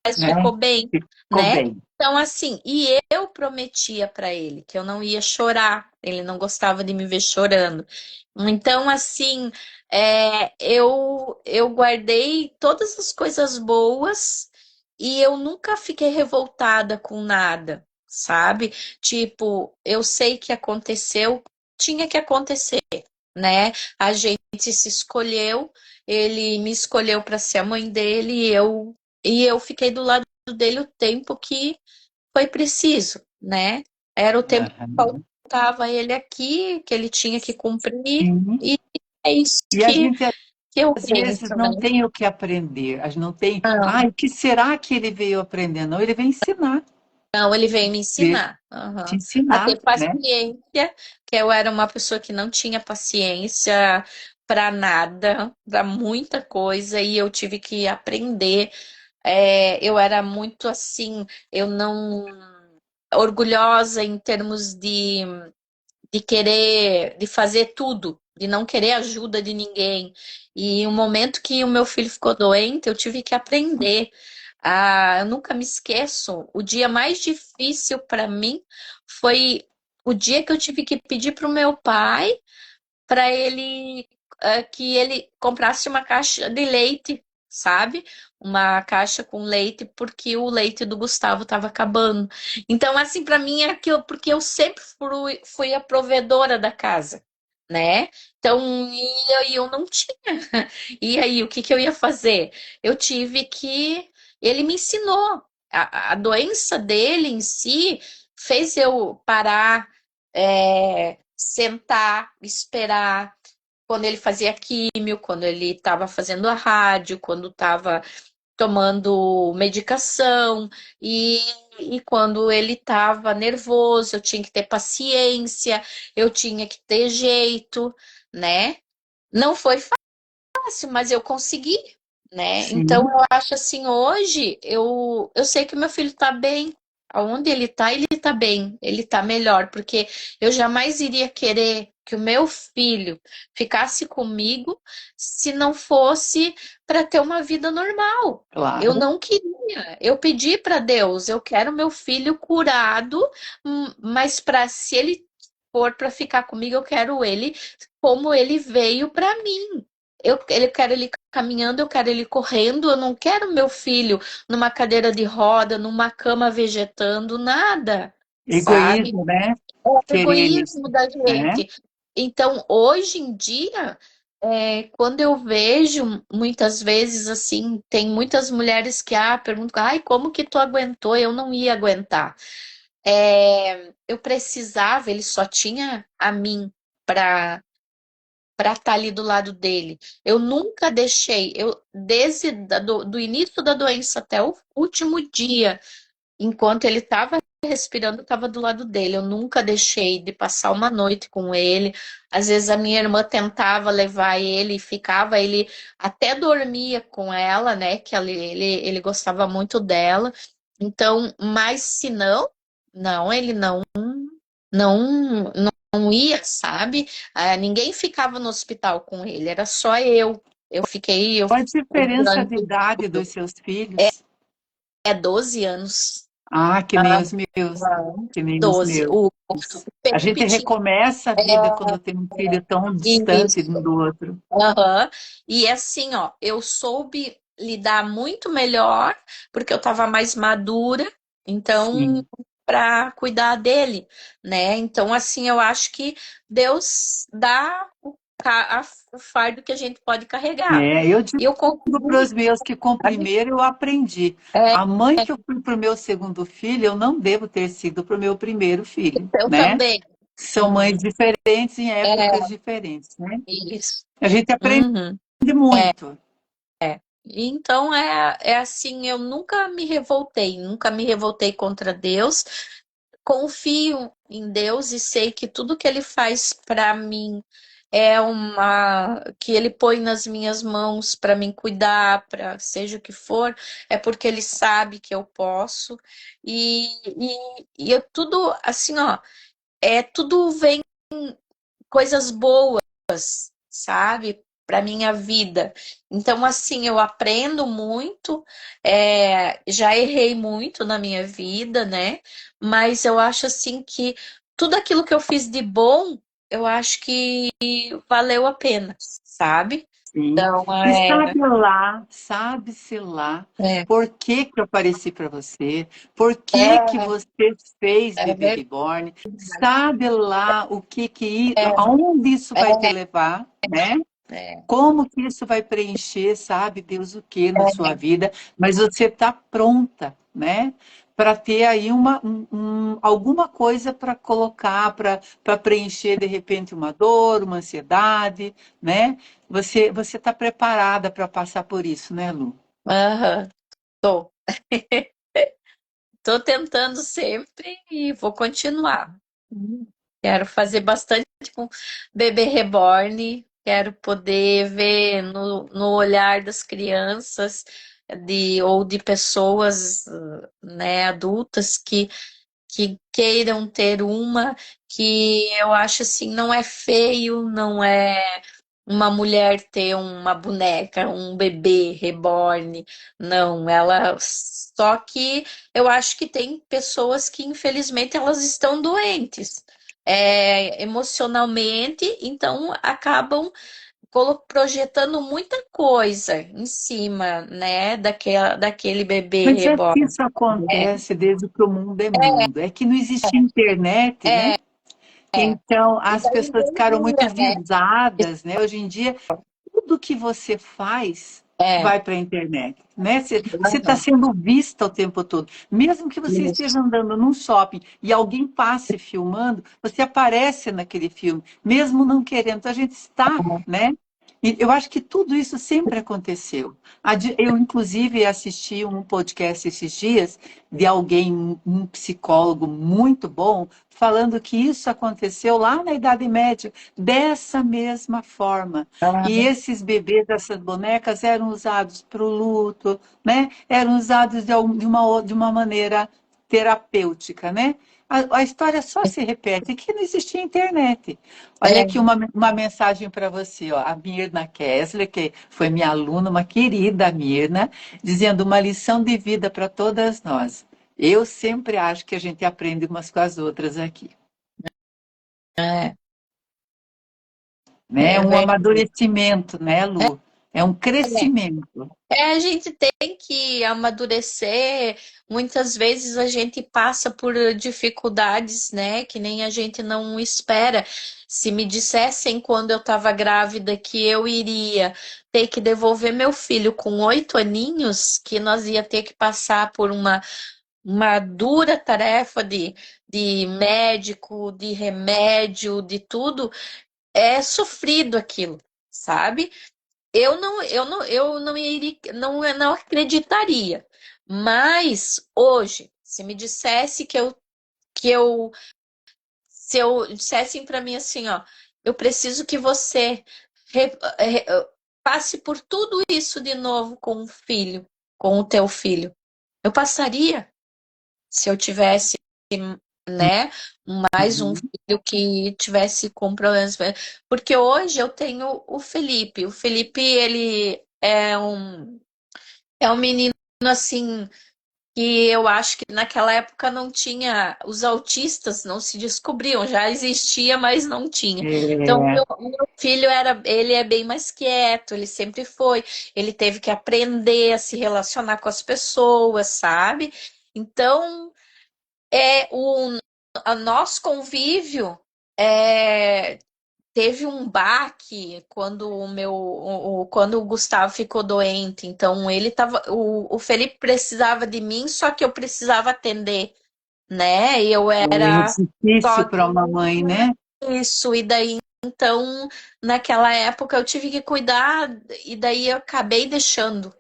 mas né? ficou bem, Ficou né? bem. Então assim, e eu prometia para ele que eu não ia chorar. Ele não gostava de me ver chorando. Então assim, eu guardei todas as coisas boas e eu nunca fiquei revoltada com nada, sabe? Tipo, eu sei que aconteceu, tinha que acontecer, né? A gente se escolheu, ele me escolheu para ser a mãe dele e eu fiquei do lado dele o tempo que foi preciso, né? Era o tempo que Aham. faltava ele aqui, que ele tinha que cumprir Sim. É isso E a gente que eu às vezes penso, né? não tem o que aprender, a gente não tem, Não, ai, o que será que ele veio aprender? Não, ele veio ensinar, não, ele veio me veio ensinar. te Aham. A ensinar, ter né? paciência, que eu era uma pessoa que não tinha paciência para nada, para muita coisa, e eu tive que aprender. Eu era muito assim, eu não orgulhosa em termos de querer, de fazer tudo, de não querer ajuda de ninguém. E o momento que o meu filho ficou doente, eu tive que aprender. Eu nunca me esqueço. O dia mais difícil para mim foi o dia que eu tive que pedir para o meu pai para ele que ele comprasse uma caixa de leite, sabe? Uma caixa com leite, porque o leite do Gustavo estava acabando. Então, assim, para mim é que porque eu sempre fui a provedora da casa, né? Então, eu não tinha. E aí, o que que eu ia fazer? Eu tive que. Ele me ensinou. A doença dele em si fez eu parar, sentar, esperar. Quando ele fazia químio, quando ele estava fazendo a rádio, quando estava tomando medicação e, e quando ele estava nervoso, eu tinha que ter paciência, eu tinha que ter jeito, né? Não foi fácil, mas eu consegui, né? Então Sim, eu acho assim, hoje eu sei que meu filho está bem. Aonde ele tá bem, ele tá melhor, porque eu jamais iria querer que o meu filho ficasse comigo se não fosse para ter uma vida normal. Eu claro. não queria. Eu pedi para Deus, eu quero meu filho curado, mas para se ele for para ficar comigo, eu quero ele como ele veio para mim. Eu quero ele caminhando, eu quero ele correndo, eu não quero meu filho numa cadeira de roda, numa cama vegetando, nada, sabe? Egoísmo, né? É o Querer isso, egoísmo da né? gente. Então, hoje em dia, quando eu vejo, muitas vezes, assim, tem muitas mulheres que perguntam, ai, como que tu aguentou? Eu não ia aguentar. Eu precisava, ele só tinha a mim para estar ali do lado dele. Eu nunca deixei, desde do início da doença até o último dia, enquanto ele estava respirando, eu estava do lado dele. Eu nunca deixei de passar uma noite com ele. Às vezes a minha irmã tentava levar ele, ficava, ele até dormia com ela, né? Que ele gostava muito dela. Então, mas se não, não, ele não, não ia, sabe? Ninguém ficava no hospital com ele, era só eu. Eu Qual a diferença de durante idade dos seus filhos? 12 anos. Ah, que nem os meus, Não, que nem os 12. meus. O A bem gente pequenininho. recomeça a vida quando tem um filho tão distante Isso. um do outro. Aham. E assim, ó, eu soube lidar muito melhor, porque eu estava mais madura, então, Sim. para cuidar dele, né? Então, assim, eu acho que Deus dá o fardo que a gente pode carregar. Eu digo E eu para consegui. os meus que com o primeiro eu aprendi. É, A mãe que eu fui para o meu segundo filho, eu não devo ter sido para o meu primeiro filho, eu né? também. São mães Uhum. diferentes em épocas É diferentes, né? isso. A gente aprende Uhum. muito. Então é assim, eu nunca me revoltei contra Deus. Confio em Deus e sei que tudo que Ele faz para mim que Ele põe nas minhas mãos para mim cuidar, para seja o que for, é porque Ele sabe que eu posso e eu tudo assim, ó, tudo vem coisas boas, sabe, para minha vida. Então, assim, eu aprendo muito, já errei muito na minha vida, né? Mas eu acho assim que tudo aquilo que eu fiz de bom, eu acho que valeu a pena, sabe? Sim. Então, E sabe-se lá, é, por que que eu apareci para você, por que que é, você fez é Bebê verdade. Reborn, sabe lá o que que, É, aonde isso vai te é, levar, né? é, Como que isso vai preencher, sabe Deus o que na é, sua vida, mas você está pronta, né? para ter aí alguma coisa para colocar, para preencher de repente uma dor, uma ansiedade, né? Você está preparada para passar por isso, né, Lu? Aham, tô. Tô tentando sempre e vou continuar. Quero fazer bastante com bebê reborn, quero poder ver no olhar das crianças ou de pessoas, né, adultas que queiram ter uma, que eu acho assim, não é feio, não é uma mulher ter uma boneca, um bebê reborn, não, ela só que eu acho que tem pessoas que infelizmente elas estão doentes. Emocionalmente, então acabam projetando muita coisa em cima, né, daquele bebê Mas é que reborn. isso acontece desde que o mundo é mundo. É que não existia internet, É, né? Então e as daí pessoas ficaram muito né? visadas, né? Hoje em dia tudo que você faz É, vai para a internet, né? Você está sendo vista o tempo todo. Mesmo que você esteja isso. andando num shopping e alguém passe filmando, você aparece naquele filme, mesmo não querendo. Então, a gente está, né? E eu acho que tudo isso sempre aconteceu. Eu, inclusive, assisti um podcast esses dias de alguém, um psicólogo muito bom, falando que isso aconteceu lá na Idade Média, dessa mesma forma. E esses bebês, essas bonecas, eram usados para o luto, né? Eram usados de uma maneira terapêutica, né? A história só se repete, que não existia internet. Olha É, aqui uma mensagem para você, ó. A Mirna Kessler, que foi minha aluna, uma querida Mirna, dizendo uma lição de vida para todas nós. Eu sempre acho que a gente aprende umas com as outras aqui, é, né? É é um verdade. amadurecimento, né, Lu? É um crescimento. A gente tem que amadurecer. Muitas vezes a gente passa por dificuldades, né, que nem a gente não espera. Se me dissessem quando eu estava grávida que eu iria ter que devolver meu filho com 8 aninhos, que nós ia ter que passar por uma dura tarefa de médico, de remédio, de tudo, é sofrido aquilo, sabe? Eu não iria, não acreditaria. Mas hoje, se me dissesse se eu dissessem para mim assim, ó, eu preciso que você re- re- passe por tudo isso de novo com o filho, com o teu filho. Eu passaria se eu tivesse, né, mais um Uhum. filho que tivesse com problemas. Porque hoje eu tenho o Felipe. O Felipe, ele é um menino assim que eu acho que naquela época não tinha, os autistas não se descobriam, já existia, mas não tinha. Então, É, o meu filho ele é bem mais quieto, ele sempre foi, ele teve que aprender a se relacionar com as pessoas, sabe? Então, o nosso convívio teve um baque quando quando o Gustavo ficou doente. Então o Felipe precisava de mim, só que eu precisava atender, né? E eu é era difícil para uma mãe, sozinha, né? isso, e daí então naquela época eu tive que cuidar e daí eu acabei deixando.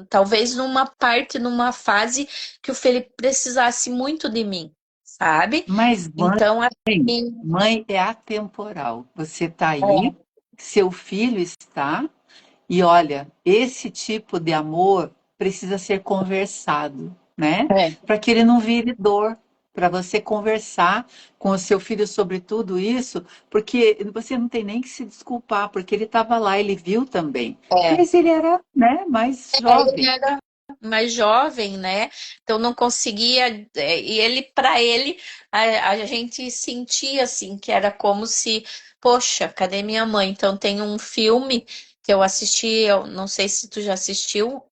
Talvez numa fase que o Felipe precisasse muito de mim, sabe? Mas Então, assim, mãe é atemporal. Você está aí, seu filho está, e olha, esse tipo de amor precisa ser conversado, né? é, Para que ele não vire dor. Para você conversar com o seu filho sobre tudo isso, porque você não tem nem que se desculpar, porque ele estava lá, ele viu também. é. Mas ele era, né, mais Ele jovem. era mais jovem, né? Então não conseguia. E ele, para ele, a gente sentia assim que era como se, poxa, cadê minha mãe? Então tem um filme que eu assisti, eu não sei se tu já assistiu,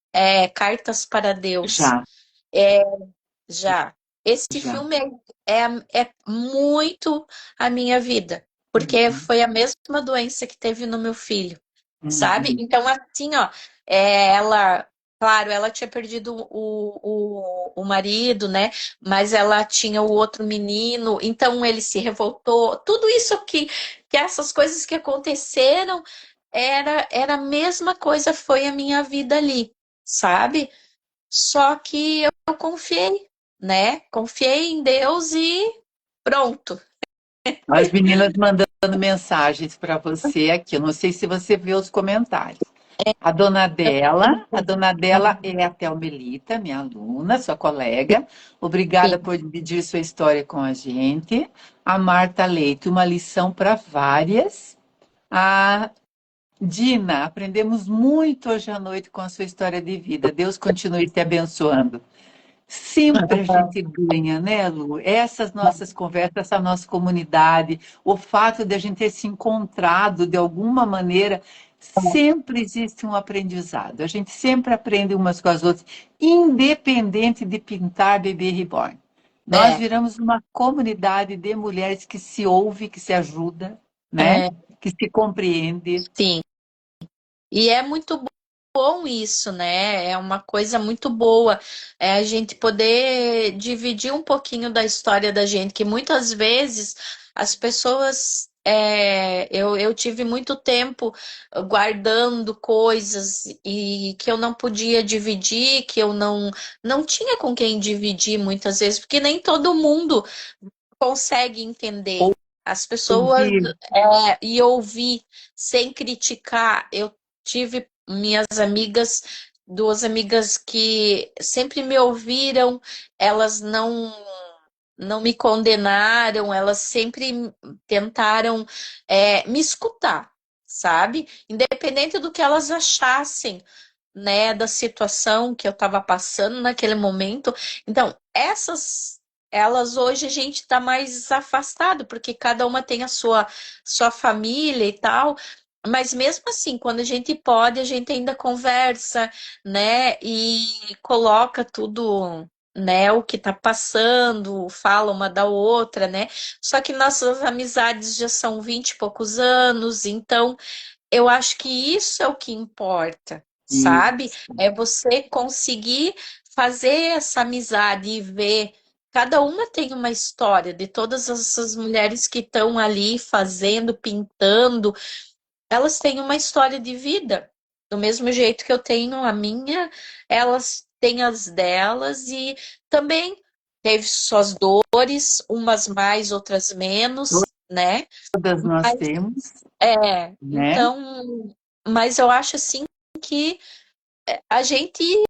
Cartas para Deus. Já, Já. Esse já. filme é muito a minha vida, porque Uhum, foi a mesma doença que teve no meu filho, sabe? uhum. Então, assim, ó, ela claro, ela tinha perdido o marido, né? Mas ela tinha o outro menino, então ele se revoltou. Tudo isso que essas coisas que aconteceram era a mesma coisa, foi a minha vida ali, sabe? Só que eu confiei, né? Confiei em Deus e pronto. As meninas mandando mensagens para você aqui. Eu não sei se você viu os comentários. A dona dela é a Thelmelita, minha aluna, sua colega. Obrigada Sim. por dividir sua história com a gente. A Marta Leite, uma lição para várias. A Dina, aprendemos muito hoje à noite com a sua história de vida. Deus continue te abençoando. Sempre a gente ganha, né, Lu? Essas nossas conversas, essa nossa comunidade, o fato de a gente ter se encontrado de alguma maneira, sempre existe um aprendizado. A gente sempre aprende umas com as outras, independente de pintar bebê reborn. Nós É, viramos uma comunidade de mulheres que se ouve, que se ajuda, né? é, Que se compreende. sim. E é muito bom isso, né? É uma coisa muito boa, é a gente poder dividir um pouquinho da história da gente, que muitas vezes as pessoas. Eu tive muito tempo guardando coisas e que eu não podia dividir, que eu não tinha com quem dividir muitas vezes, porque nem todo mundo consegue entender. As pessoas Ouvir. e ouvir sem criticar. Eu tive minhas amigas, duas amigas que sempre me ouviram, elas não me condenaram, elas sempre tentaram me escutar, sabe? Independente do que elas achassem, né, da situação que eu estava passando naquele momento. Então, elas hoje a gente está mais afastado, porque cada uma tem a sua família e tal. Mas mesmo assim, quando a gente pode, a gente ainda conversa, né? E coloca tudo, né? O que tá passando, fala uma da outra, né? Só que nossas amizades já são 20 e poucos anos, então eu acho que isso é o que importa, sabe? Isso. É você conseguir fazer essa amizade e ver. Cada uma tem uma história de todas essas mulheres que estão ali fazendo, pintando, elas têm uma história de vida. Do mesmo jeito que eu tenho a minha, elas têm as delas e também teve suas dores, umas mais, outras menos, né? Todas nós temos, né? Então, mas eu acho assim que a gente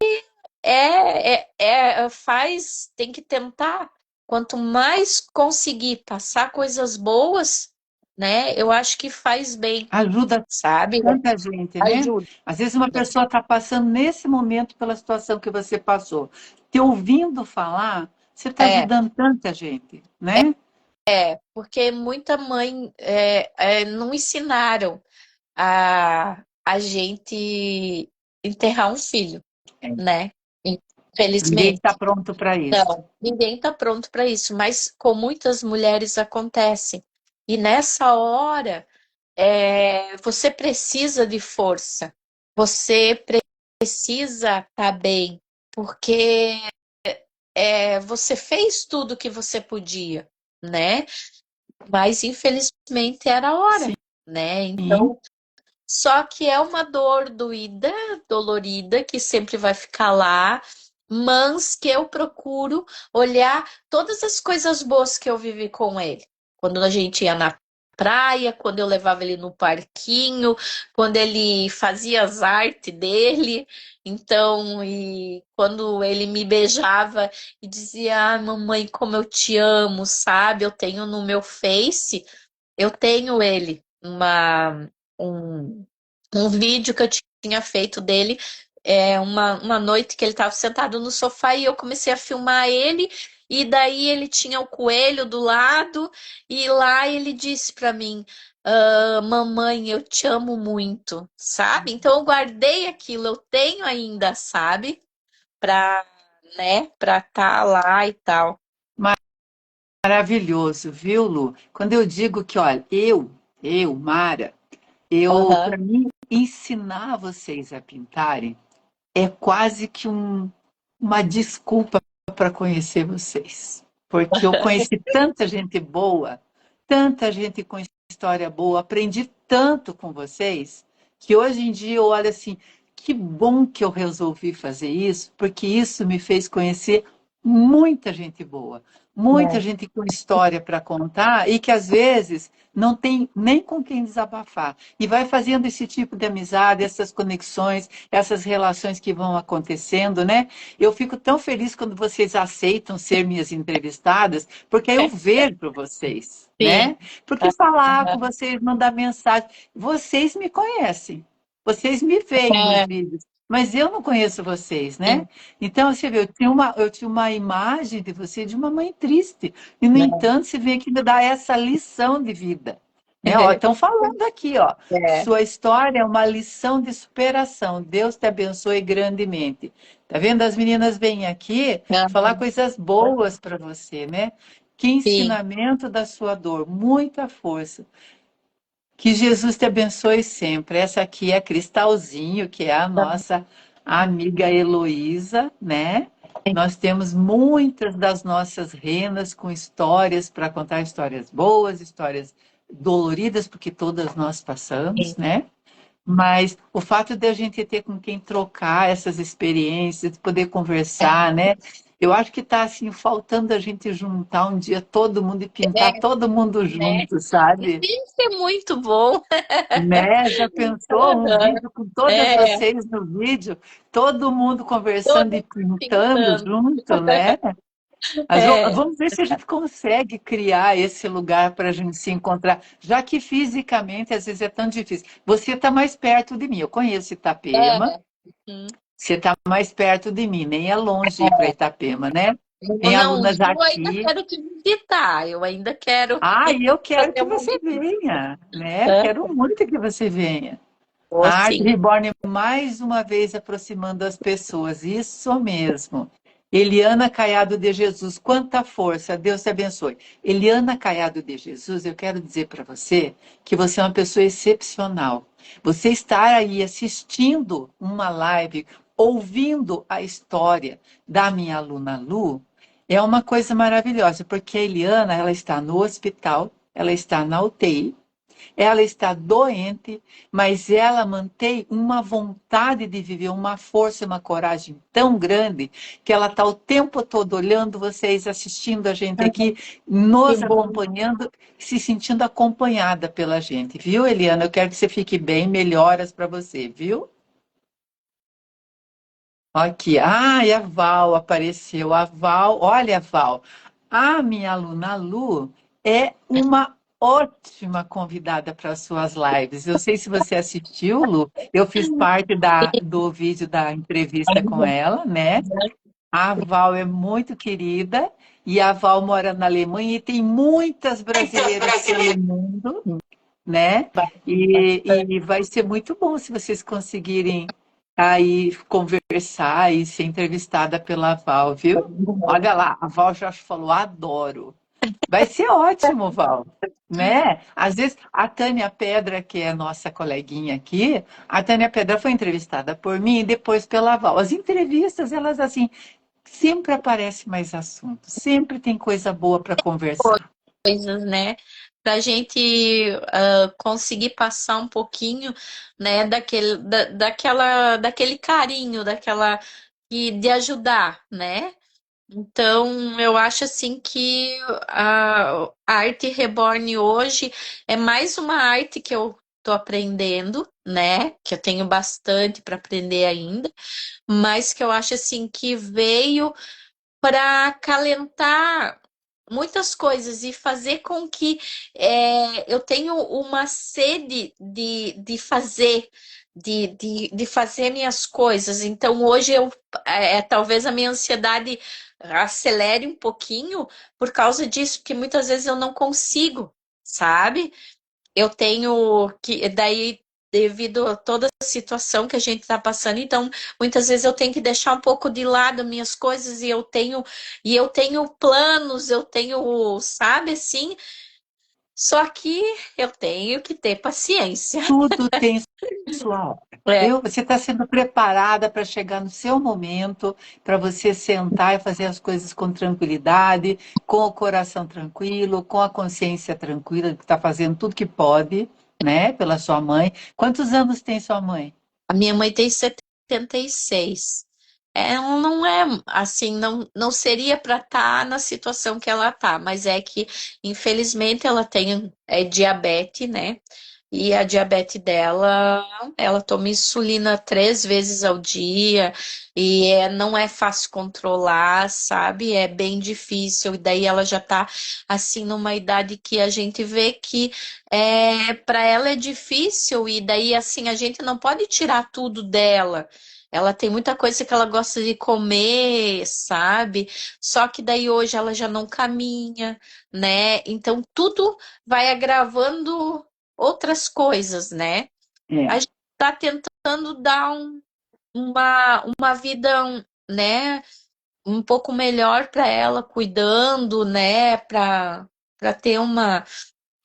tem que tentar, quanto mais conseguir passar coisas boas, né? Eu acho que faz bem, Ajuda sabe? tanta gente, né? Ajuda. Às vezes uma pessoa está passando nesse momento pela situação que você passou. Te ouvindo falar, você está É, ajudando tanta gente, né? porque muita mãe não ensinaram a gente enterrar um filho, né? Ninguém está Infelizmente. pronto para isso. Não, ninguém está pronto para isso, mas com muitas mulheres acontece. E nessa hora, você precisa de força, você precisa estar bem, porque você fez tudo que você podia, né? Mas infelizmente era a hora, né? Sim, Então, só que é uma dor doída, dolorida, que sempre vai ficar lá, mas que eu procuro olhar todas as coisas boas que eu vivi com ele. Quando a gente ia na praia, quando eu levava ele no parquinho, quando ele fazia as artes dele, então, e quando ele me beijava e dizia: Ah, mamãe, como eu te amo, sabe? Eu tenho no meu Face, eu tenho ele, um, um vídeo que eu tinha feito dele, uma noite que ele estava sentado no sofá e eu comecei a filmar ele, e daí ele tinha o coelho do lado, e lá ele disse para mim: Mamãe, eu te amo muito, sabe? Então eu guardei aquilo, eu tenho ainda, sabe? Pra, né, pra estar lá e tal. maravilhoso, viu, Lu? Quando eu digo que, olha, Mara, Aham. para mim, ensinar vocês a pintarem é quase que uma desculpa para conhecer vocês. Porque eu conheci tanta gente com história boa, aprendi tanto com vocês, que hoje em dia eu olho assim, que bom que eu resolvi fazer isso, porque isso me fez conhecer muita gente boa, muita É, gente com história para contar e que às vezes não tem nem com quem desabafar. E vai fazendo esse tipo de amizade, essas conexões, essas relações que vão acontecendo, né? Eu fico tão feliz quando vocês aceitam ser minhas entrevistadas, porque aí eu vejo vocês, sim. né? Porque falar com Aham. vocês, mandar mensagem, vocês me conhecem, vocês me veem nos É, vídeos, mas eu não conheço vocês, sim, né? Então, você vê, eu tinha uma imagem de você de uma mãe triste, e no né? entanto, você vem aqui me dar essa lição de vida. Né? Ó, estão falando aqui, ó. É. Sua história é uma lição de superação. Deus te abençoe grandemente. Tá vendo? As meninas vêm aqui falar Aham. coisas boas para você, né? Que Sim. ensinamento da sua dor, muita força. Que Jesus te abençoe sempre. Essa aqui é a Cristalzinho, que é a nossa amiga Heloísa, né? Nós temos muitas das nossas renas com histórias para contar histórias boas, histórias doloridas, porque todas nós passamos, né? Mas o fato de a gente ter com quem trocar essas experiências, poder conversar, né? Eu acho que está assim faltando a gente juntar um dia todo mundo e É, pintar todo mundo né? junto, sabe? Isso é muito bom. Né? Já pensou um Aham. vídeo com todas É, vocês no vídeo, todo mundo conversando e todas pintando pintando. junto, né? Mas É, vamos ver se a gente consegue criar esse lugar para a gente se encontrar, já que fisicamente às vezes é tão difícil. Você está mais perto de mim, eu conheço Itapema, é. Hum. você está mais perto de mim, nem é longe ir para Itapema, né? Tem Não, o alunas Ju ainda aqui. quero te visitar. Eu ainda quero Ah, e eu quero fazer que uma você visita. venha, né? Quero muito que você venha. Ou A Arte sim. Reborn mais uma vez aproximando as pessoas, isso mesmo. Eliana Caiado de Jesus, quanta força, Deus te abençoe. Eliana Caiado de Jesus, eu quero dizer para você que você é uma pessoa excepcional. Você estar aí assistindo uma live, ouvindo a história da minha aluna Lu, é uma coisa maravilhosa, porque a Eliana, ela está no hospital, ela está na UTI, ela está doente, mas ela mantém uma vontade de viver, uma força, uma coragem tão grande que ela está o tempo todo olhando vocês, assistindo a gente aqui, Que nos bom. acompanhando, se sentindo acompanhada pela gente, viu, Eliana? Eu quero que você fique bem, melhoras para você, viu? Aqui, e a Val apareceu. A Val, olha, Val, a minha aluna Lu é uma ótima convidada para as suas lives. Eu sei se você assistiu, Lu, eu fiz parte do vídeo da entrevista com ela, né? A Val é muito querida e a Val mora na Alemanha e tem muitas brasileiras pelo mundo, né? E vai ser muito bom se vocês conseguirem aí conversar e ser entrevistada pela Val, viu? Olha lá, a Val já falou, adoro. Vai ser ótimo, Val, né? Às vezes, a Tânia Pedra, que é nossa coleguinha aqui, a Tânia Pedra foi entrevistada por mim e depois pela Val. As entrevistas, elas assim, sempre aparece mais assunto, sempre tem coisa boa para conversar. Coisas, né? Para a gente conseguir passar um pouquinho, né, daquele carinho, de ajudar, né? Então, eu acho assim que a arte reborn hoje é mais uma arte que eu tô aprendendo, né? Que eu tenho bastante para aprender ainda, mas que eu acho assim que veio para acalentar muitas coisas e fazer com que eu tenha uma sede de fazer, de fazer minhas coisas. Então, hoje talvez a minha ansiedade acelere um pouquinho por causa disso, porque muitas vezes eu não consigo, sabe? Eu tenho que, daí, devido a toda a situação que a gente está passando, então muitas vezes eu tenho que deixar um pouco de lado minhas coisas e eu tenho planos, eu tenho, sabe assim, Só que eu tenho que ter paciência. Tudo tem sua hora, É, viu? Você está sendo preparada para chegar no seu momento, para você sentar e fazer as coisas com tranquilidade, com o coração tranquilo, com a consciência tranquila, que está fazendo tudo que pode, né, pela sua mãe. Quantos anos tem sua mãe? a minha mãe tem 76. Ela não é assim, não seria para estar na situação que ela tá, mas é que, infelizmente, ela tem diabetes, né? E a diabetes dela, ela toma insulina 3 vezes ao dia e não é fácil controlar, sabe? É bem difícil. E daí ela já tá assim numa idade que a gente vê que para ela é difícil e daí assim a gente não pode tirar tudo dela. Ela tem muita coisa que ela gosta de comer, sabe? Só que daí hoje ela já não caminha, né? Então tudo vai agravando outras coisas, né? A É, gente está tentando dar uma vida, né, um pouco melhor para ela, cuidando, né, para ter uma.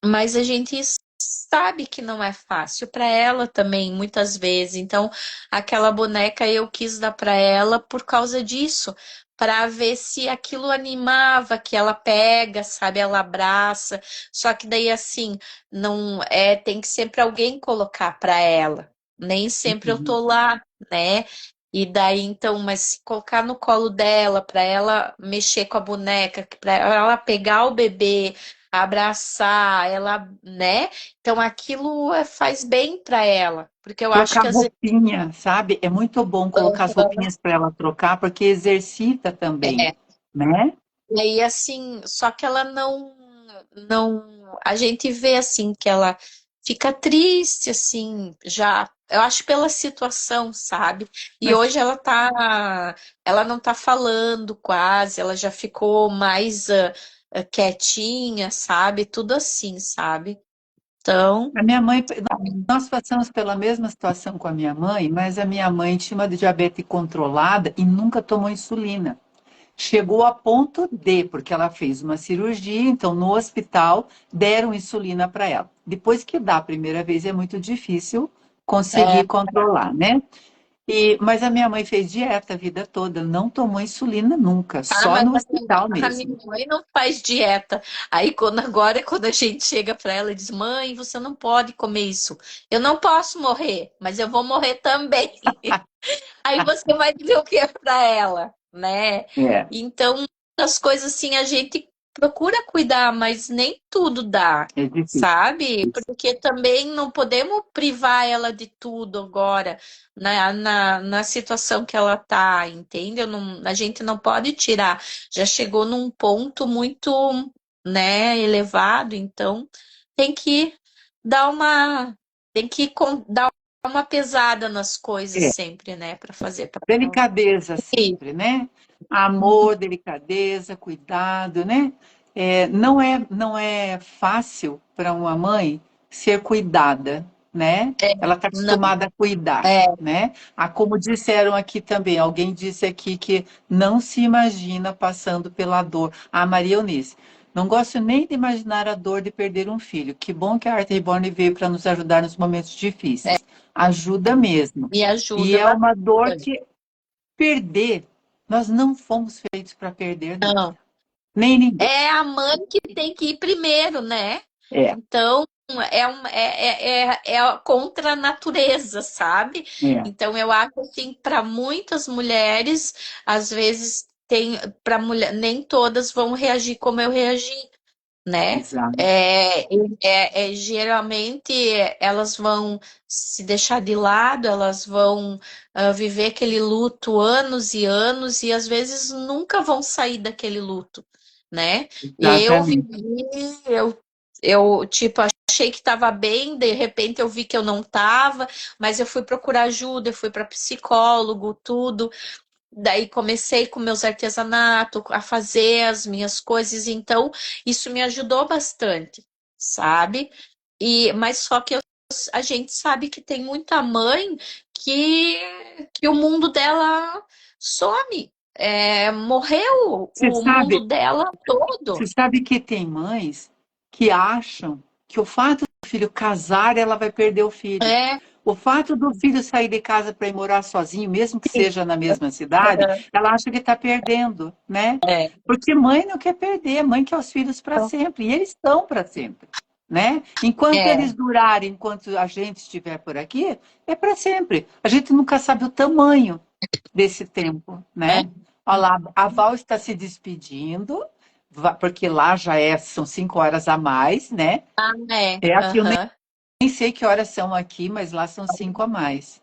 Mas a gente sabe que não é fácil para ela também, muitas vezes. Então, aquela boneca eu quis dar para ela por causa disso, para ver se aquilo animava, que ela pega, sabe, ela abraça. Só que daí assim, não tem que sempre alguém colocar para ela. Nem sempre eu tô uhum. lá, né? E daí então, mas se colocar no colo dela, para ela mexer com a boneca, para ela pegar o bebê, abraçar ela, né? Então aquilo faz bem para ela, porque eu acho Trocar que às vezes roupinha, sabe? É muito bom colocar as roupinhas para ela trocar, porque exercita também, é, né? e aí assim, só que ela a gente vê assim que ela fica triste assim, já, eu acho pela situação, sabe? E Mas hoje ela não tá falando quase, ela já ficou mais quietinha, sabe? Tudo assim, sabe? Então, a minha mãe, nós passamos pela mesma situação com a minha mãe, mas a minha mãe tinha uma diabetes controlada e nunca tomou insulina. Chegou a ponto de, porque ela fez uma cirurgia, então no hospital deram insulina para ela. Depois que dá a primeira vez é muito difícil conseguir é, controlar, né? Mas a minha mãe fez dieta a vida toda, não tomou insulina nunca, ah, só mas no hospital a minha mesmo. mãe não faz dieta. Aí quando a gente chega para ela e diz, mãe, você não pode comer isso. Eu não posso morrer, mas eu vou morrer também. Aí você vai dizer o que para ela, né? É, Então, as coisas assim a gente procura cuidar, mas nem tudo dá, é difícil. sabe? Porque também não podemos privar ela de tudo agora, na situação que ela tá, entende? A gente não pode tirar. Já chegou num ponto muito, né, elevado, então tem que dar uma, tem que dar uma pesada nas coisas É, sempre, né, para fazer para ela. delicadeza E- sempre, né? Amor, delicadeza, cuidado, né? Não é fácil para uma mãe ser cuidada, né? É, Ela está não, acostumada a cuidar, é, né? Ah, como disseram aqui também, alguém disse aqui que não se imagina passando pela dor. A Maria Eunice, não gosto nem de imaginar a dor de perder um filho. Que bom que a Arte Reborn veio para nos ajudar nos momentos é, difíceis. Ajuda mesmo. me E ajuda é uma dor bastante. que perder, nós não fomos feitos para perder nada. Não, Nem ninguém. é a mãe que tem que ir primeiro, né? É, Então, é contra a natureza, sabe? é, Então, eu acho assim, para muitas mulheres, às vezes tem, para mulher, nem todas vão reagir como eu reagi, né? exato. Geralmente elas vão se deixar de lado, elas vão viver aquele luto anos e anos e às vezes nunca vão sair daquele luto, né? Eu Exatamente. vivi, eu tipo achei que estava bem, de repente eu vi que eu não estava, mas eu fui procurar ajuda, eu fui para psicólogo, tudo. Daí comecei com meus artesanatos, a fazer as minhas coisas, então isso me ajudou bastante, sabe? Mas só que a gente sabe que tem muita mãe que, que o mundo dela some. Morreu Você o mundo sabe, dela você todo. sabe que tem mães que acham que o fato do filho casar, ela vai perder o filho. É, O fato do filho sair de casa para ir morar sozinho, mesmo que sim. seja na mesma cidade, ela acha que está perdendo, né? É. Porque mãe não quer perder, mãe quer os filhos para sempre, e eles estão para sempre, né? Enquanto É, eles durarem, enquanto a gente estiver por aqui, é para sempre. A gente nunca sabe o tamanho desse tempo, é. né? Olha lá, a Val está se despedindo, porque lá são 5 horas a mais, né? Ah, é. É aqui eu Aham. nem sei que horas são aqui, mas lá são 5 a mais.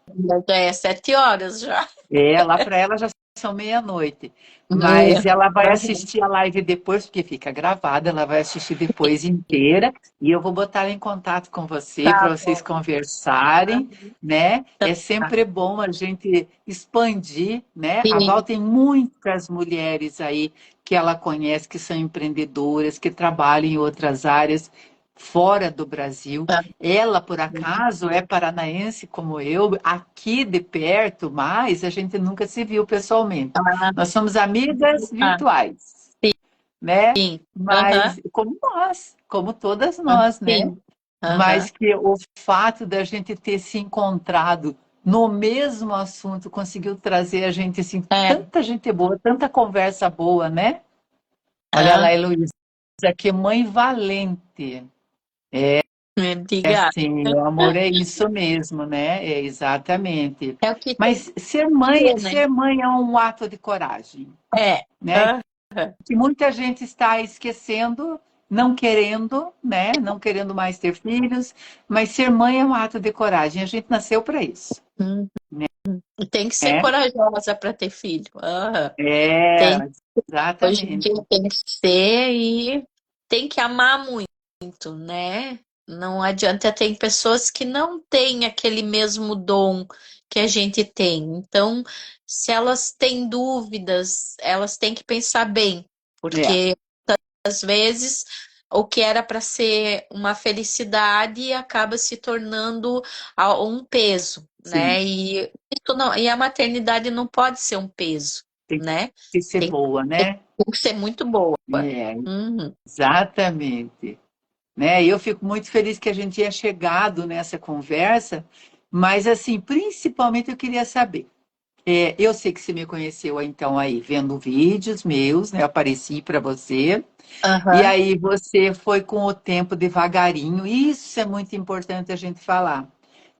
Já é 7 horas já. É, lá para ela já são meia-noite. É. Mas ela vai Aham. assistir a live depois, porque fica gravada, ela vai assistir depois inteira, e eu vou botar ela em contato com você Tá para vocês bom. conversarem, né? Então, É tá. sempre bom a gente expandir, né? A Val Sim. tem muitas mulheres aí que ela conhece, que são empreendedoras, que trabalham em outras áreas fora do Brasil. Tá. Ela, por acaso, é paranaense como eu, aqui de perto, mas a gente nunca se viu pessoalmente. Nós somos amigas Ah, virtuais, né? sim. Aham. Mas como nós, como todas nós, né? Sim. Aham. Mas que o fato da gente ter se encontrado no mesmo assunto conseguiu trazer a gente assim, É. tanta gente boa, tanta conversa boa, né? Olha lá, Ah, Heloísa, que mãe valente. obrigada. Sim, o amor é isso mesmo, né? É exatamente. É o que tem Mas que ter, né? ser mãe é um ato de coragem, É. né? Aham. Que muita gente está esquecendo, não querendo, né? Não querendo mais ter filhos, mas ser mãe é um ato de coragem. A gente nasceu para isso, Hum. E tem que ser né? corajosa para ter filho. Aham. É, Tem, hoje em dia exatamente. tem que ser e tem que amar muito, né? Não adianta, tem pessoas que não têm aquele mesmo dom que a gente tem. Então, se elas têm dúvidas, elas têm que pensar bem, É, porque às vezes o que era para ser uma felicidade acaba se tornando um peso, sim, né? E a maternidade não pode ser um peso, tem né? que ser Tem, boa, né? tem que ser muito boa. É, Uhum. exatamente. Né? E eu fico muito feliz que a gente tenha chegado nessa conversa, mas assim, principalmente eu queria saber. Eu sei que você me conheceu então aí vendo vídeos meus, né? Eu apareci para você. E Aham. aí você foi com o tempo devagarinho. Isso é muito importante a gente falar.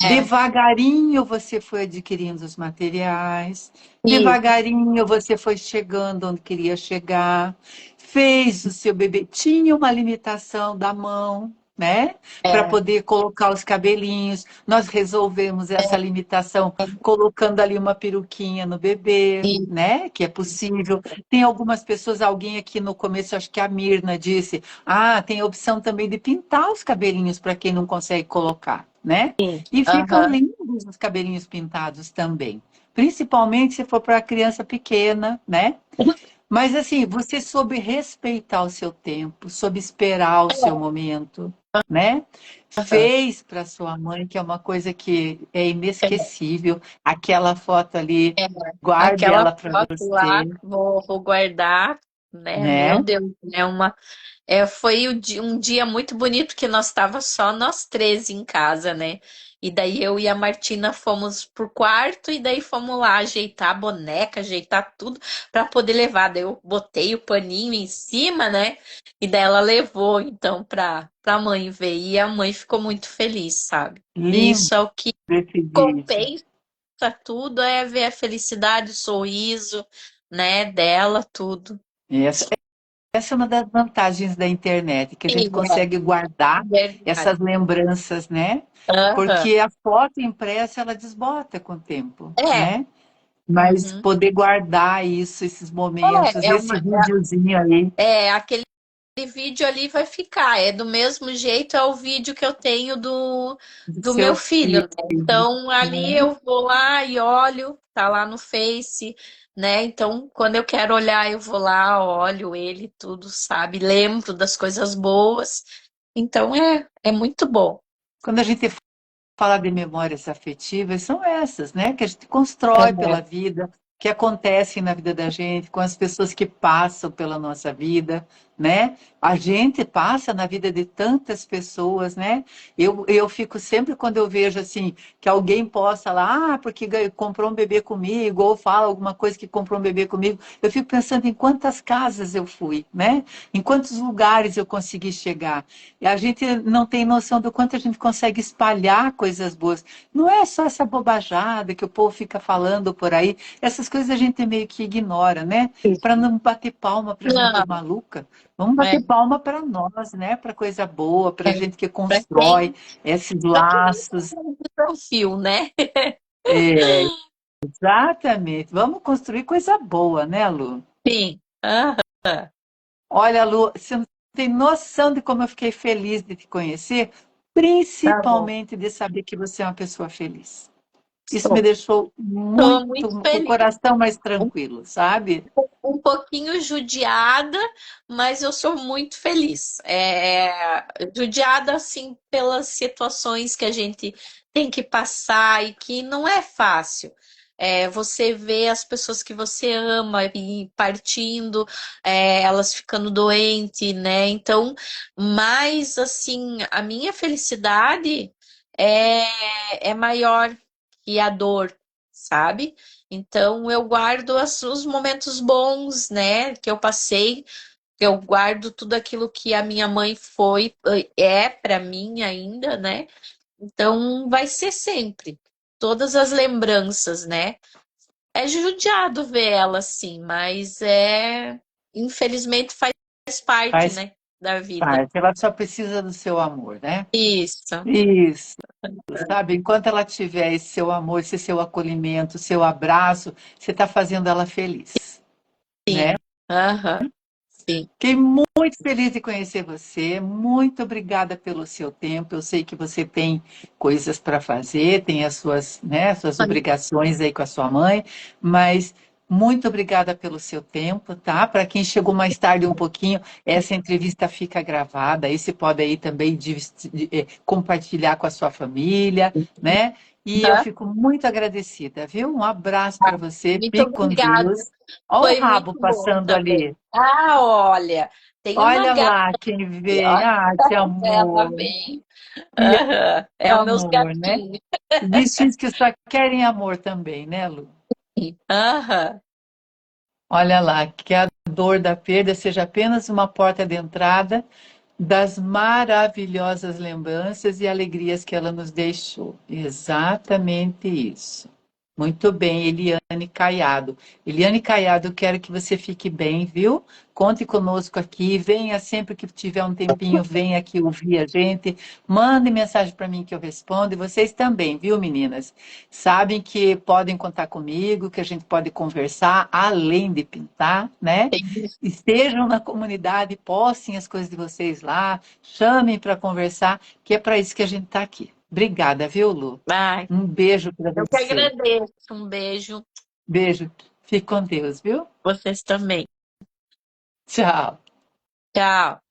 É. Devagarinho você foi adquirindo os materiais, Isso. devagarinho você foi chegando onde queria chegar, fez o seu bebê, tinha uma limitação da mão, né? Para É. poder colocar os cabelinhos. Nós resolvemos essa limitação colocando ali uma peruquinha no bebê, Isso. né? Que é possível. Tem algumas pessoas, alguém aqui no começo, acho que a Mirna disse, ah, tem a opção também de pintar os cabelinhos para quem não consegue colocar, né? E ficam Aham. lindos os cabelinhos pintados também. Principalmente se for para criança pequena, né? Mas assim, você soube respeitar o seu tempo, soube esperar o seu momento, né? Aham. Fez para sua mãe, que é uma coisa que é É. inesquecível. Aquela foto ali, É. guarde Aquela ela para foto lá, você, vou guardar, né? Meu né? Deus, foi um dia muito bonito que nós estava só nós três em casa, né? E daí eu e a Martina fomos pro quarto e daí fomos lá ajeitar a boneca, ajeitar tudo para poder levar. Daí eu botei o paninho em cima, né? E daí ela levou então para mãe ver e a mãe ficou muito feliz, sabe? Lindo Isso é o que esse vídeo. compensa tudo, é ver a felicidade, o sorriso, né, dela, tudo. Essa, essa é uma das vantagens da internet, que a gente Sim, é consegue guardar verdade. essas lembranças, né? Aham. Porque a foto impressa, ela desbota com o tempo, É. né? Mas Uhum. poder guardar isso, esses momentos, É, esse videozinho aí aquele vídeo ali vai ficar. É do mesmo jeito, é o vídeo que eu tenho do do meu seu filho, filho, né? Então, ali né? eu vou lá e olho, tá lá no Face, né? Então, quando eu quero olhar, eu vou lá, olho ele, tudo, sabe? Lembro das coisas boas. Então, é muito bom. Quando a gente fala de memórias afetivas, são essas, né? Que a gente constrói pela vida, que acontecem na vida da gente, com as pessoas que passam pela nossa vida, né? A gente passa na vida de tantas pessoas, né? Eu fico sempre quando eu vejo assim que alguém posta lá, porque comprou um bebê comigo, ou fala alguma coisa que comprou um bebê comigo, eu fico pensando em quantas casas eu fui, né? Em quantos lugares eu consegui chegar. E a gente não tem noção do quanto a gente consegue espalhar coisas boas. Não é só essa bobajada que o povo fica falando por aí, essas coisas a gente meio que ignora, né? Para não bater palma para gente Não, maluca. Vamos é, bater palma para nós, né? Para coisa boa, para é. gente que Para constrói quem, esses para quem laços. não tem perfil, né? É, exatamente. Vamos construir coisa boa, né, Lu? Sim. Aham. Olha, Lu, você não tem noção de como eu fiquei feliz de te conhecer, Tá bom. principalmente de saber que você é uma pessoa feliz. Isso me Estou. deixou Estou muito, muito com o feliz. coração mais tranquilo, sabe? Um pouquinho judiada, mas eu sou muito feliz. Judiada, assim, pelas situações que a gente tem que passar e que não é fácil. Você vê as pessoas que você ama e partindo, elas ficando doentes, né? Então, mas, assim, a minha felicidade é maior que a dor, sabe? Então eu guardo os momentos bons, né, que eu passei, eu guardo tudo aquilo que a minha mãe foi, é para mim ainda, né? Então vai ser sempre todas as lembranças, né? É judiado ver ela assim, mas infelizmente faz parte, Faz né, da vida. parte. Ela só precisa do seu amor, né? Isso. Isso, sabe? Enquanto ela tiver esse seu amor, esse seu acolhimento, seu abraço, você está fazendo ela feliz, né? Sim. Aham. Sim. Fiquei muito feliz de conhecer você. Muito obrigada pelo seu tempo. Eu sei que você tem coisas para fazer, tem as suas, né, suas obrigações aí com a sua mãe, mas muito obrigada pelo seu tempo, tá? Para quem chegou mais tarde um pouquinho, essa entrevista fica gravada. Aí você pode aí também compartilhar com a sua família, né? E eu Aham. fico muito agradecida, viu? Um abraço para você. Muito Fique com obrigada. Deus. Olha o Foi rabo muito bom passando também. ali. Ah, olha, tem uma Olha gata, lá quem vem. ó, Ah, que ela amor, vem. que Aham, é os meus amor, né? gatinhos. Bichinhos que só querem amor também, né, Lu? Aham. Olha lá, que a dor da perda seja apenas uma porta de entrada das maravilhosas lembranças e alegrias que ela nos deixou. Exatamente isso. Muito bem, Eliane Caiado. Eliane Caiado, eu quero que você fique bem, viu? Conte conosco aqui, venha sempre que tiver um tempinho, venha aqui ouvir a gente, mande mensagem para mim que eu respondo, e vocês também, viu, meninas? Sabem que podem contar comigo, que a gente pode conversar, além de pintar, né? Estejam na comunidade, postem as coisas de vocês lá, chamem para conversar, que é para isso que a gente está aqui. Obrigada, viu, Lu? Ai, Um beijo para eu que você. agradeço. Um beijo. Beijo. Fique com Deus, viu? Vocês também. Tchau. Tchau.